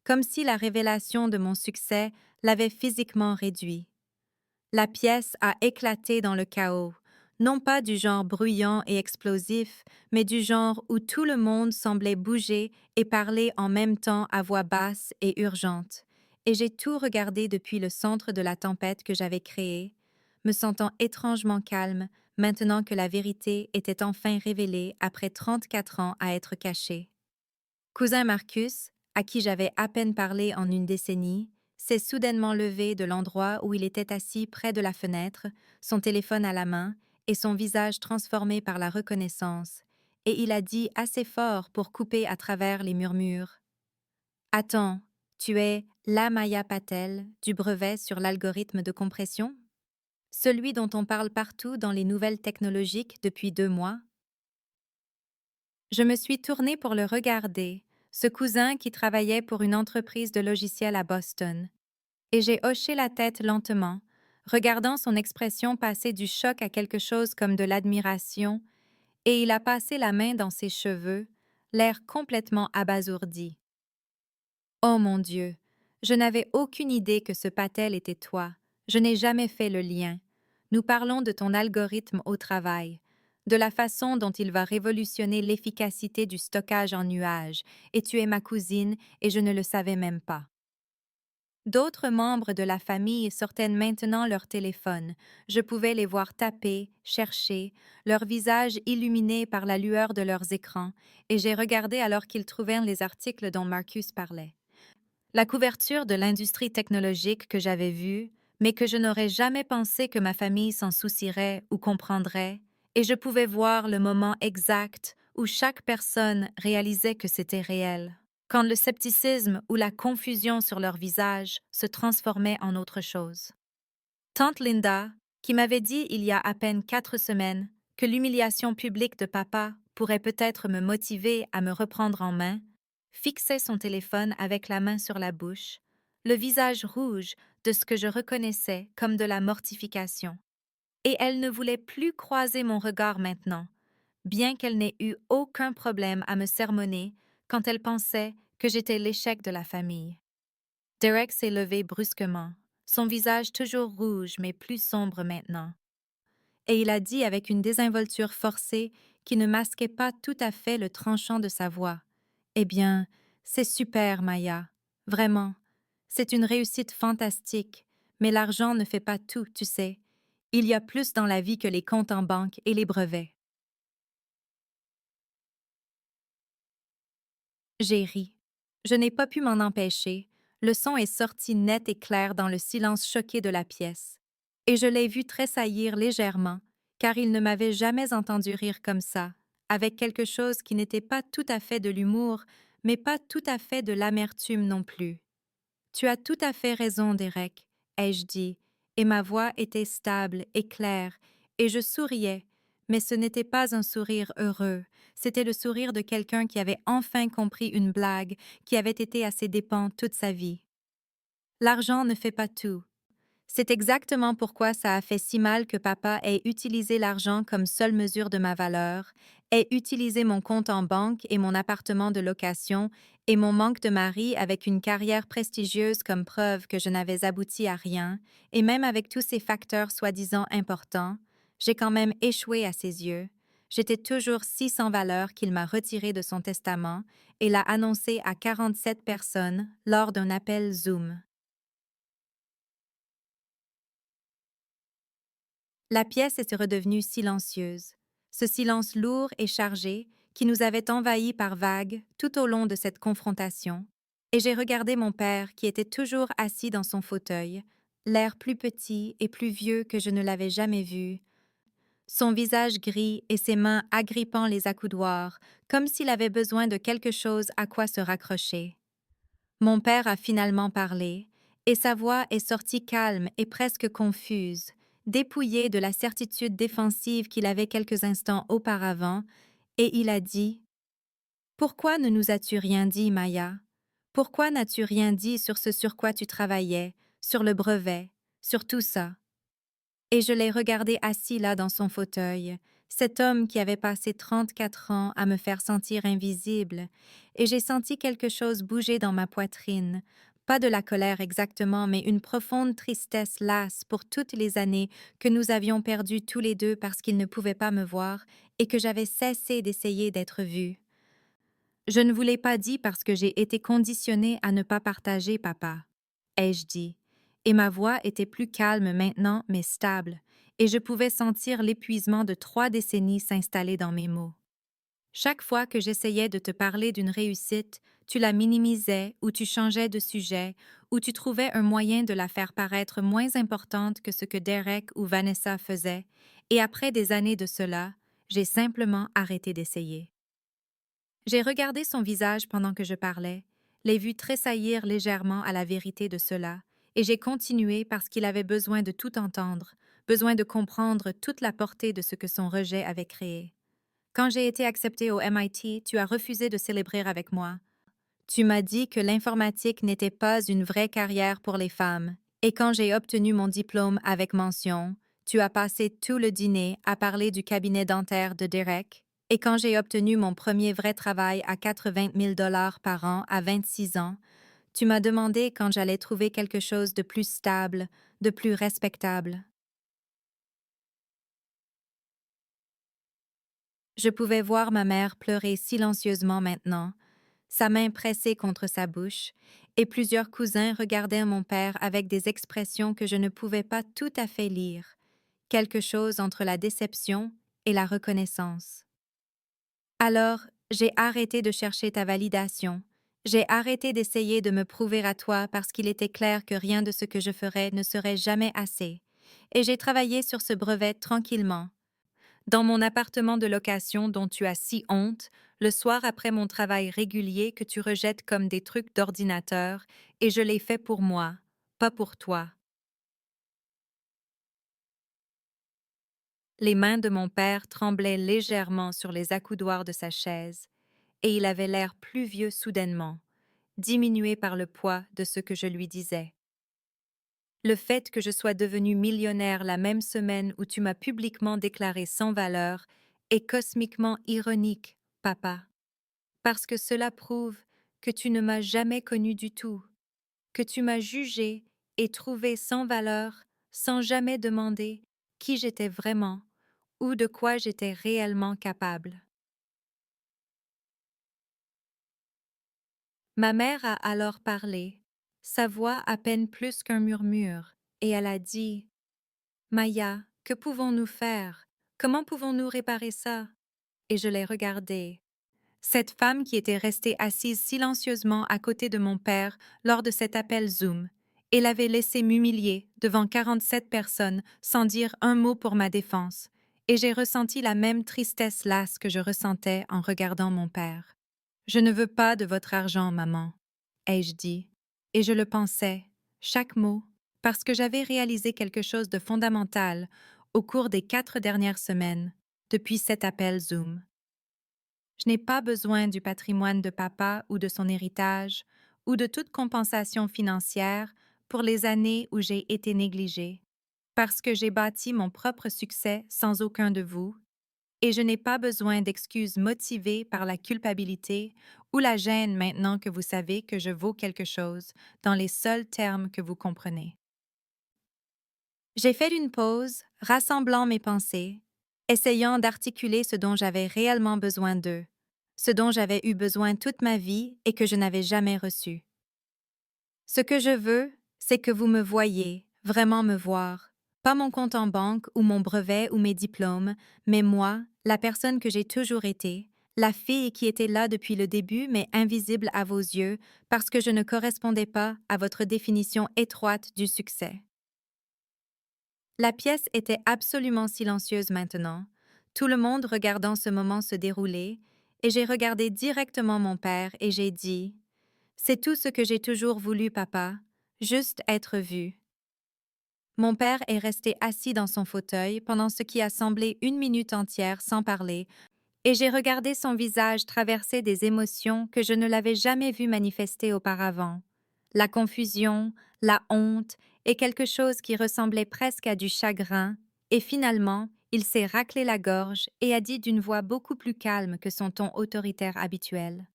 comme si la révélation de mon succès l'avait physiquement réduit. La pièce a éclaté dans le chaos, non pas du genre bruyant et explosif, mais du genre où tout le monde semblait bouger et parler en même temps à voix basse et urgente. Et j'ai tout regardé depuis le centre de la tempête que j'avais créée, me sentant étrangement calme maintenant que la vérité était enfin révélée après 34 ans à être cachée. Cousin Marcus, à qui j'avais à peine parlé en une décennie, s'est soudainement levé de l'endroit où il était assis près de la fenêtre, son téléphone à la main et son visage transformé par la reconnaissance, et il a dit assez fort pour couper à travers les murmures. « Attends, tu es la Maya Patel du brevet sur l'algorithme de compression? Celui dont on parle partout dans les nouvelles technologiques depuis 2 mois? » Je me suis tournée pour le regarder, ce cousin qui travaillait pour une entreprise de logiciels à Boston, et j'ai hoché la tête lentement, regardant son expression passer du choc à quelque chose comme de l'admiration, et il a passé la main dans ses cheveux, l'air complètement abasourdi. Oh mon Dieu, je n'avais aucune idée que ce Patel était toi. Je n'ai jamais fait le lien. Nous parlons de ton algorithme au travail, de la façon dont il va révolutionner l'efficacité du stockage en nuages, et tu es ma cousine et je ne le savais même pas. D'autres membres de la famille sortaient maintenant leur téléphone. Je pouvais les voir taper, chercher, leurs visages illuminés par la lueur de leurs écrans, et j'ai regardé alors qu'ils trouvaient les articles dont Marcus parlait. La couverture de l'industrie technologique que j'avais vue, mais que je n'aurais jamais pensé que ma famille s'en soucierait ou comprendrait, et je pouvais voir le moment exact où chaque personne réalisait que c'était réel. quand le scepticisme ou la confusion sur leur visage se transformait en autre chose. Tante Linda, qui m'avait dit il y a à peine 4 semaines que l'humiliation publique de papa pourrait peut-être me motiver à me reprendre en main, fixait son téléphone avec la main sur la bouche, le visage rouge de ce que je reconnaissais comme de la mortification. Et elle ne voulait plus croiser mon regard maintenant, bien qu'elle n'ait eu aucun problème à me sermonner quand elle pensait que j'étais l'échec de la famille. Derek s'est levé brusquement, son visage toujours rouge mais plus sombre maintenant. Et il a dit avec une désinvolture forcée qui ne masquait pas tout à fait le tranchant de sa voix. « Eh bien, c'est super, Maya. Vraiment. C'est une réussite fantastique, mais l'argent ne fait pas tout, tu sais. Il y a plus dans la vie que les comptes en banque et les brevets. » J'ai ri. Je n'ai pas pu m'en empêcher. Le son est sorti net et clair dans le silence choqué de la pièce. Et je l'ai vu tressaillir légèrement, car il ne m'avait jamais entendu rire comme ça, avec quelque chose qui n'était pas tout à fait de l'humour, mais pas tout à fait de l'amertume non plus. Tu as tout à fait raison, Derek, ai-je dit, et ma voix était stable et claire, et je souriais, mais ce n'était pas un sourire heureux, c'était le sourire de quelqu'un qui avait enfin compris une blague qui avait été à ses dépens toute sa vie. L'argent ne fait pas tout. C'est exactement pourquoi ça a fait si mal que papa ait utilisé l'argent comme seule mesure de ma valeur, ait utilisé mon compte en banque et mon appartement de location et mon manque de mari avec une carrière prestigieuse comme preuve que je n'avais abouti à rien, et même avec tous ces facteurs soi-disant importants, j'ai quand même échoué à ses yeux. J'étais toujours si sans valeur qu'il m'a retiré de son testament et l'a annoncé à 47 personnes lors d'un appel Zoom. La pièce était redevenue silencieuse, ce silence lourd et chargé qui nous avait envahis par vagues tout au long de cette confrontation, et j'ai regardé mon père qui était toujours assis dans son fauteuil, l'air plus petit et plus vieux que je ne l'avais jamais vu, son visage gris et ses mains agrippant les accoudoirs, comme s'il avait besoin de quelque chose à quoi se raccrocher. Mon père a finalement parlé, et sa voix est sortie calme et presque confuse, dépouillée de la certitude défensive qu'il avait quelques instants auparavant, et il a dit « Pourquoi ne nous as-tu rien dit, Maya? Pourquoi n'as-tu rien dit sur ce sur quoi tu travaillais, sur le brevet, sur tout ça? » Et je l'ai regardé assis là dans son fauteuil, cet homme qui avait passé 34 ans à me faire sentir invisible, et j'ai senti quelque chose bouger dans ma poitrine, pas de la colère exactement, mais une profonde tristesse lasse pour toutes les années que nous avions perdues tous les deux parce qu'il ne pouvait pas me voir et que j'avais cessé d'essayer d'être vue. Je ne vous l'ai pas dit parce que j'ai été conditionnée à ne pas partager, papa, ai-je dit, et ma voix était plus calme maintenant, mais stable, et je pouvais sentir l'épuisement de 3 décennies s'installer dans mes mots. Chaque fois que j'essayais de te parler d'une réussite, tu la minimisais ou tu changeais de sujet ou tu trouvais un moyen de la faire paraître moins importante que ce que Derek ou Vanessa faisaient, et après des années de cela, j'ai simplement arrêté d'essayer. J'ai regardé son visage pendant que je parlais, l'ai vu tressaillir légèrement à la vérité de cela, et j'ai continué parce qu'il avait besoin de tout entendre, besoin de comprendre toute la portée de ce que son rejet avait créé. Quand j'ai été acceptée au MIT, tu as refusé de célébrer avec moi. Tu m'as dit que l'informatique n'était pas une vraie carrière pour les femmes, et quand j'ai obtenu mon diplôme avec mention, tu as passé tout le dîner à parler du cabinet dentaire de Derek, et quand j'ai obtenu mon premier vrai travail à 80 000 $ par an à 26 ans, tu m'as demandé quand j'allais trouver quelque chose de plus stable, de plus respectable. Je pouvais voir ma mère pleurer silencieusement maintenant, sa main pressée contre sa bouche, et plusieurs cousins regardaient mon père avec des expressions que je ne pouvais pas tout à fait lire, quelque chose entre la déception et la reconnaissance. Alors, j'ai arrêté de chercher ta validation, j'ai arrêté d'essayer de me prouver à toi parce qu'il était clair que rien de ce que je ferais ne serait jamais assez, et j'ai travaillé sur ce brevet tranquillement, Dans mon appartement de location dont tu as si honte, le soir après mon travail régulier que tu rejettes comme des trucs d'ordinateur, et je l'ai fait pour moi, pas pour toi. Les mains de mon père tremblaient légèrement sur les accoudoirs de sa chaise, et il avait l'air plus vieux soudainement, diminué par le poids de ce que je lui disais. Le fait que je sois devenu millionnaire la même semaine où tu m'as publiquement déclaré sans valeur est cosmiquement ironique, papa, parce que cela prouve que tu ne m'as jamais connu du tout, que tu m'as jugé et trouvé sans valeur sans jamais demander qui j'étais vraiment ou de quoi j'étais réellement capable. Ma mère a alors parlé, sa voix à peine plus qu'un murmure, et elle a dit: Maya, que pouvons-nous faire? Comment pouvons-nous réparer ça? Et je l'ai regardée. Cette femme qui était restée assise silencieusement à côté de mon père lors de cet appel Zoom, et l'avait laissé m'humilier devant 47 personnes sans dire un mot pour ma défense, et j'ai ressenti la même tristesse lasse que je ressentais en regardant mon père. Je ne veux pas de votre argent, maman, ai-je dit, et je le pensais, chaque mot, parce que j'avais réalisé quelque chose de fondamental au cours des 4 dernières semaines, depuis cet appel Zoom. Je n'ai pas besoin du patrimoine de papa ou de son héritage, ou de toute compensation financière pour les années où j'ai été négligée, parce que j'ai bâti mon propre succès sans aucun de vous, et je n'ai pas besoin d'excuses motivées par la culpabilité ou la gêne maintenant que vous savez que je vaux quelque chose dans les seuls termes que vous comprenez. J'ai fait une pause, rassemblant mes pensées, essayant d'articuler ce dont j'avais réellement besoin d'eux, ce dont j'avais eu besoin toute ma vie et que je n'avais jamais reçu. Ce que je veux, c'est que vous me voyiez, vraiment me voir, pas mon compte en banque ou mon brevet ou mes diplômes, mais moi, la personne que j'ai toujours été, la fille qui était là depuis le début mais invisible à vos yeux parce que je ne correspondais pas à votre définition étroite du succès. La pièce était absolument silencieuse maintenant, tout le monde regardant ce moment se dérouler, et j'ai regardé directement mon père et j'ai dit: C'est tout ce que j'ai toujours voulu, papa, juste être vu. Mon père est resté assis dans son fauteuil pendant ce qui a semblé une minute entière sans parler, et j'ai regardé son visage traverser des émotions que je ne l'avais jamais vu manifester auparavant. La confusion, la honte et quelque chose qui ressemblait presque à du chagrin, et finalement, il s'est raclé la gorge et a dit d'une voix beaucoup plus calme que son ton autoritaire habituel: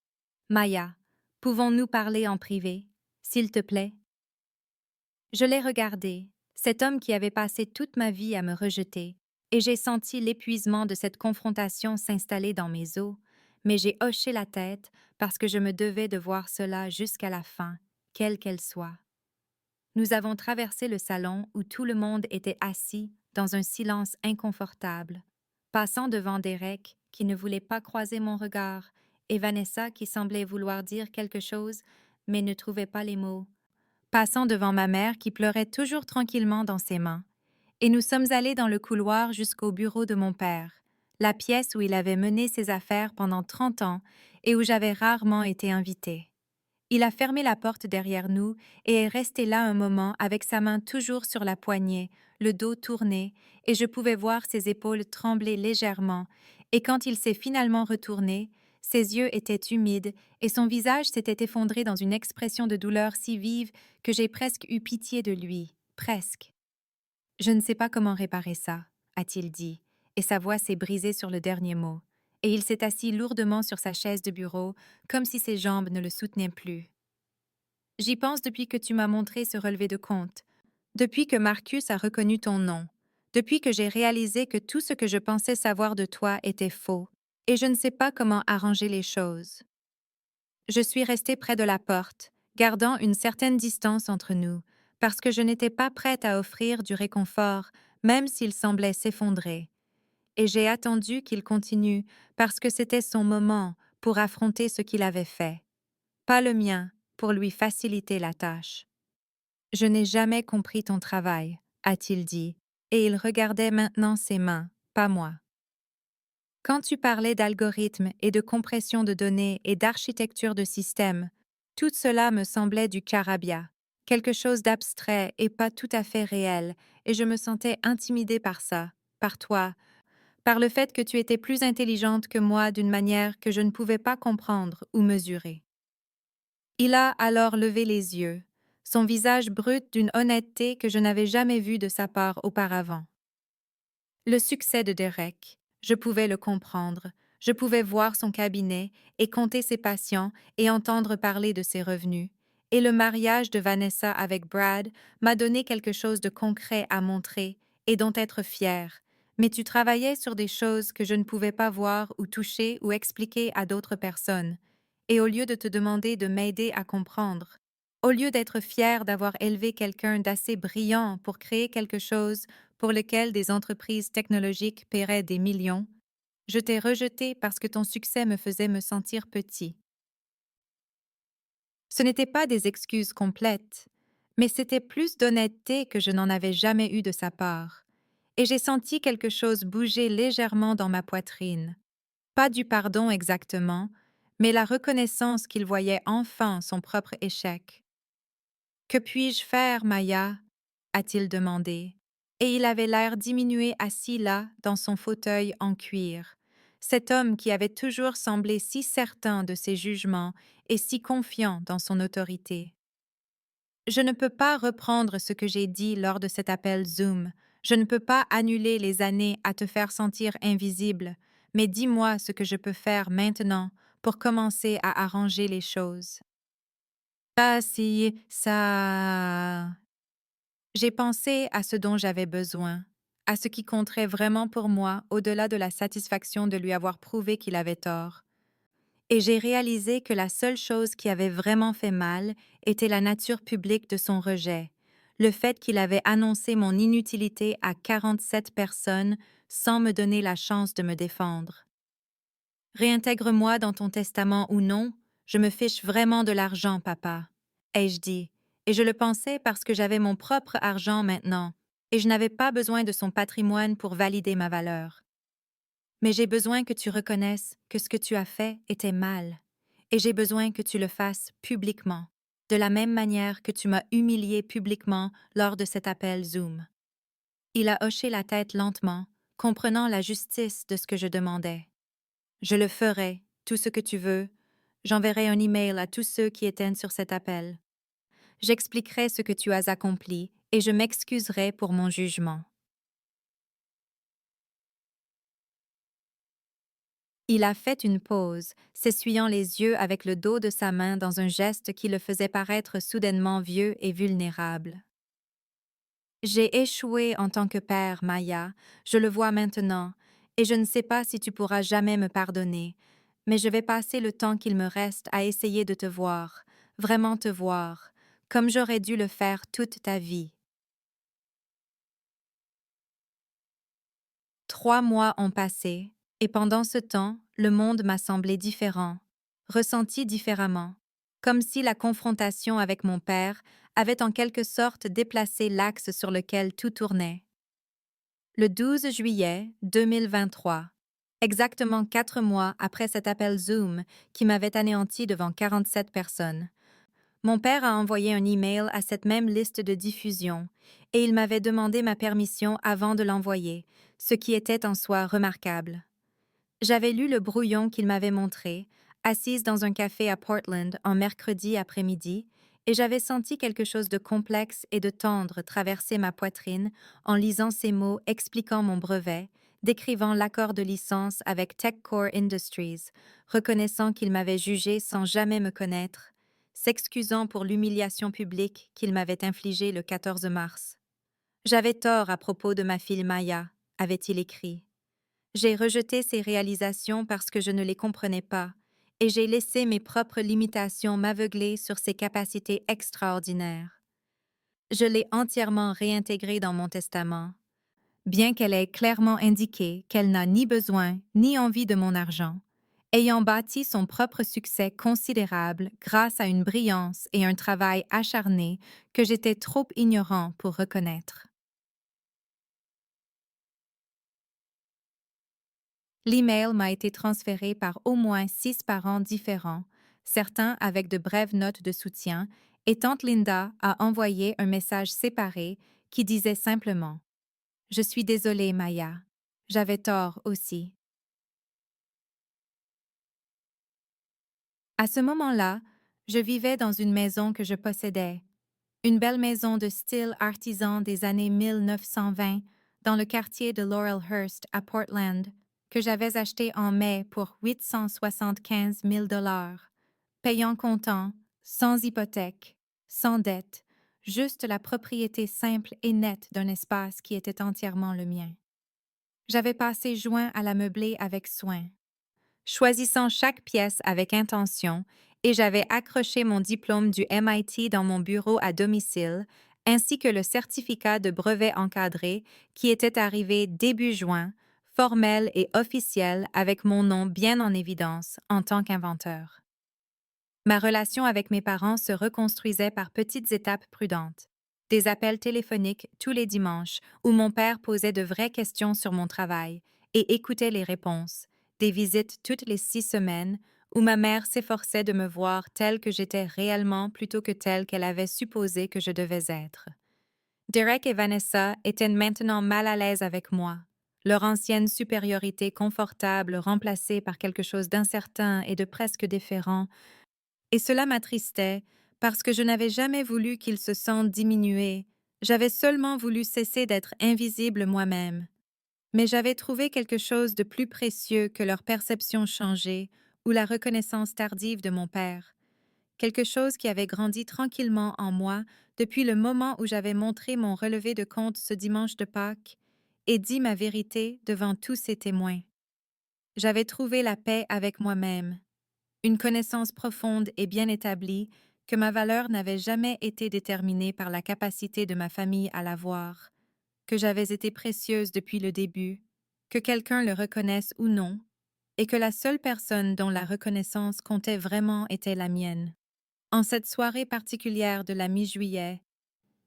Maya, pouvons-nous parler en privé, s'il te plaît? Je l'ai regardé, cet homme qui avait passé toute ma vie à me rejeter, et j'ai senti l'épuisement de cette confrontation s'installer dans mes os, mais j'ai hoché la tête parce que je me devais de voir cela jusqu'à la fin, quelle qu'elle soit. Nous avons traversé le salon où tout le monde était assis dans un silence inconfortable, passant devant Derek qui ne voulait pas croiser mon regard, et Vanessa qui semblait vouloir dire quelque chose mais ne trouvait pas les mots, passant devant ma mère qui pleurait toujours tranquillement dans ses mains. Et nous sommes allés dans le couloir jusqu'au bureau de mon père, la pièce où il avait mené ses affaires pendant 30 ans et où j'avais rarement été invitée. Il a fermé la porte derrière nous et est resté là un moment avec sa main toujours sur la poignée, le dos tourné, et je pouvais voir ses épaules trembler légèrement, et quand il s'est finalement retourné, ses yeux étaient humides et son visage s'était effondré dans une expression de douleur si vive que j'ai presque eu pitié de lui, presque. Je ne sais pas comment réparer ça, a-t-il dit, et sa voix s'est brisée sur le dernier mot, et il s'est assis lourdement sur sa chaise de bureau, comme si ses jambes ne le soutenaient plus. J'y pense depuis que tu m'as montré ce relevé de compte, depuis que Marcus a reconnu ton nom, depuis que j'ai réalisé que tout ce que je pensais savoir de toi était faux, et je ne sais pas comment arranger les choses. Je suis restée près de la porte, gardant une certaine distance entre nous, parce que je n'étais pas prête à offrir du réconfort, même s'il semblait s'effondrer. Et j'ai attendu qu'il continue, parce que c'était son moment pour affronter ce qu'il avait fait. Pas le mien, pour lui faciliter la tâche. Je n'ai jamais compris ton travail, a-t-il dit, et il regardait maintenant ses mains, pas moi. Quand tu parlais d'algorithmes et de compression de données et d'architecture de systèmes, tout cela me semblait du charabia, quelque chose d'abstrait et pas tout à fait réel, et je me sentais intimidée par ça, par toi, par le fait que tu étais plus intelligente que moi d'une manière que je ne pouvais pas comprendre ou mesurer. Il a alors levé les yeux, son visage brut d'une honnêteté que je n'avais jamais vue de sa part auparavant. Le succès de Derek, je pouvais le comprendre, je pouvais voir son cabinet et compter ses patients et entendre parler de ses revenus. Et le mariage de Vanessa avec Brad m'a donné quelque chose de concret à montrer et dont être fière. Mais tu travaillais sur des choses que je ne pouvais pas voir ou toucher ou expliquer à d'autres personnes. Et au lieu de te demander de m'aider à comprendre, au lieu d'être fière d'avoir élevé quelqu'un d'assez brillant pour créer quelque chose pour lequel des entreprises technologiques paieraient des millions, je t'ai rejeté parce que ton succès me faisait me sentir petit. Ce n'étaient pas des excuses complètes, mais c'était plus d'honnêteté que je n'en avais jamais eu de sa part. Et j'ai senti quelque chose bouger légèrement dans ma poitrine. Pas du pardon exactement, mais la reconnaissance qu'il voyait enfin son propre échec. Que puis-je faire, Maya? A-t-il demandé, et il avait l'air diminué assis là, dans son fauteuil en cuir. Cet homme qui avait toujours semblé si certain de ses jugements et si confiant dans son autorité. Je ne peux pas reprendre ce que j'ai dit lors de cet appel Zoom. Je ne peux pas annuler les années à te faire sentir invisible, mais dis-moi ce que je peux faire maintenant pour commencer à arranger les choses. Ah si, ça... J'ai pensé à ce dont j'avais besoin, à ce qui compterait vraiment pour moi au-delà de la satisfaction de lui avoir prouvé qu'il avait tort. Et j'ai réalisé que la seule chose qui avait vraiment fait mal était la nature publique de son rejet, le fait qu'il avait annoncé mon inutilité à 47 personnes sans me donner la chance de me défendre. Réintègre-moi dans ton testament ou non, je me fiche vraiment de l'argent, papa, ai-je dit, et je le pensais parce que j'avais mon propre argent maintenant, et je n'avais pas besoin de son patrimoine pour valider ma valeur. Mais j'ai besoin que tu reconnaisses que ce que tu as fait était mal, et j'ai besoin que tu le fasses publiquement, de la même manière que tu m'as humilié publiquement lors de cet appel Zoom. Il a hoché la tête lentement, comprenant la justice de ce que je demandais. Je le ferai, tout ce que tu veux. J'enverrai un email à tous ceux qui étaient sur cet appel. J'expliquerai ce que tu as accompli et je m'excuserai pour mon jugement. Il a fait une pause, s'essuyant les yeux avec le dos de sa main dans un geste qui le faisait paraître soudainement vieux et vulnérable. J'ai échoué en tant que père, Maya, je le vois maintenant, et je ne sais pas si tu pourras jamais me pardonner, mais je vais passer le temps qu'il me reste à essayer de te voir, vraiment te voir, comme j'aurais dû le faire toute ta vie. 3 mois ont passé, et pendant ce temps, le monde m'a semblé différent, ressenti différemment, comme si la confrontation avec mon père avait en quelque sorte déplacé l'axe sur lequel tout tournait. Le 12 juillet 2023, exactement 4 mois après cet appel Zoom qui m'avait anéanti devant 47 personnes, mon père a envoyé un email à cette même liste de diffusion et il m'avait demandé ma permission avant de l'envoyer, ce qui était en soi remarquable. J'avais lu le brouillon qu'il m'avait montré, assise dans un café à Portland un mercredi après-midi, et j'avais senti quelque chose de complexe et de tendre traverser ma poitrine en lisant ces mots expliquant mon brevet, décrivant l'accord de licence avec TechCore Industries, reconnaissant qu'il m'avait jugé sans jamais me connaître, s'excusant pour l'humiliation publique qu'il m'avait infligée le 14 mars. J'avais tort à propos de ma fille Maya, avait-il écrit. J'ai rejeté ces réalisations parce que je ne les comprenais pas, et j'ai laissé mes propres limitations m'aveugler sur ses capacités extraordinaires. Je l'ai entièrement réintégrée dans mon testament, bien qu'elle ait clairement indiqué qu'elle n'a ni besoin ni envie de mon argent, ayant bâti son propre succès considérable grâce à une brillance et un travail acharné que j'étais trop ignorant pour reconnaître. L'email m'a été transféré par au moins 6 parents différents, certains avec de brèves notes de soutien, et tante Linda a envoyé un message séparé qui disait simplement: Je suis désolée, Maya. J'avais tort aussi. À ce moment-là, je vivais dans une maison que je possédais, une belle maison de style artisan des années 1920 dans le quartier de Laurelhurst à Portland, que j'avais acheté en mai pour 875 000 payant comptant, sans hypothèque, sans dette, juste la propriété simple et nette d'un espace qui était entièrement le mien. J'avais passé juin à la meubler avec soin, choisissant chaque pièce avec intention, et j'avais accroché mon diplôme du MIT dans mon bureau à domicile, ainsi que le certificat de brevet encadré qui était arrivé début juin, formel et officiel avec mon nom bien en évidence en tant qu'inventeur. Ma relation avec mes parents se reconstruisait par petites étapes prudentes. Des appels téléphoniques tous les dimanches où mon père posait de vraies questions sur mon travail et écoutait les réponses. Des visites toutes les 6 semaines où ma mère s'efforçait de me voir telle que j'étais réellement plutôt que telle qu'elle avait supposé que je devais être. Derek et Vanessa étaient maintenant mal à l'aise avec moi, leur ancienne supériorité confortable remplacée par quelque chose d'incertain et de presque déférent, et cela m'attristait, parce que je n'avais jamais voulu qu'ils se sentent diminués, j'avais seulement voulu cesser d'être invisible moi-même. Mais j'avais trouvé quelque chose de plus précieux que leur perception changée ou la reconnaissance tardive de mon père, quelque chose qui avait grandi tranquillement en moi depuis le moment où j'avais montré mon relevé de compte ce dimanche de Pâques et dit ma vérité devant tous ces témoins. J'avais trouvé la paix avec moi-même, une connaissance profonde et bien établie que ma valeur n'avait jamais été déterminée par la capacité de ma famille à la voir, que j'avais été précieuse depuis le début, que quelqu'un le reconnaisse ou non, et que la seule personne dont la reconnaissance comptait vraiment était la mienne. En cette soirée particulière de la mi-juillet,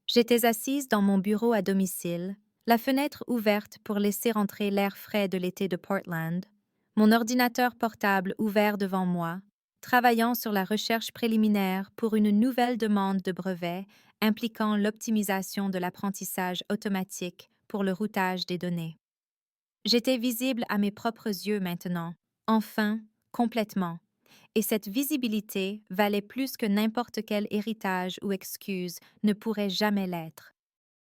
j'étais assise dans mon bureau à domicile, la fenêtre ouverte pour laisser entrer l'air frais de l'été de Portland, mon ordinateur portable ouvert devant moi, travaillant sur la recherche préliminaire pour une nouvelle demande de brevet impliquant l'optimisation de l'apprentissage automatique pour le routage des données. J'étais visible à mes propres yeux maintenant, enfin, complètement, et cette visibilité valait plus que n'importe quel héritage ou excuse ne pourrait jamais l'être.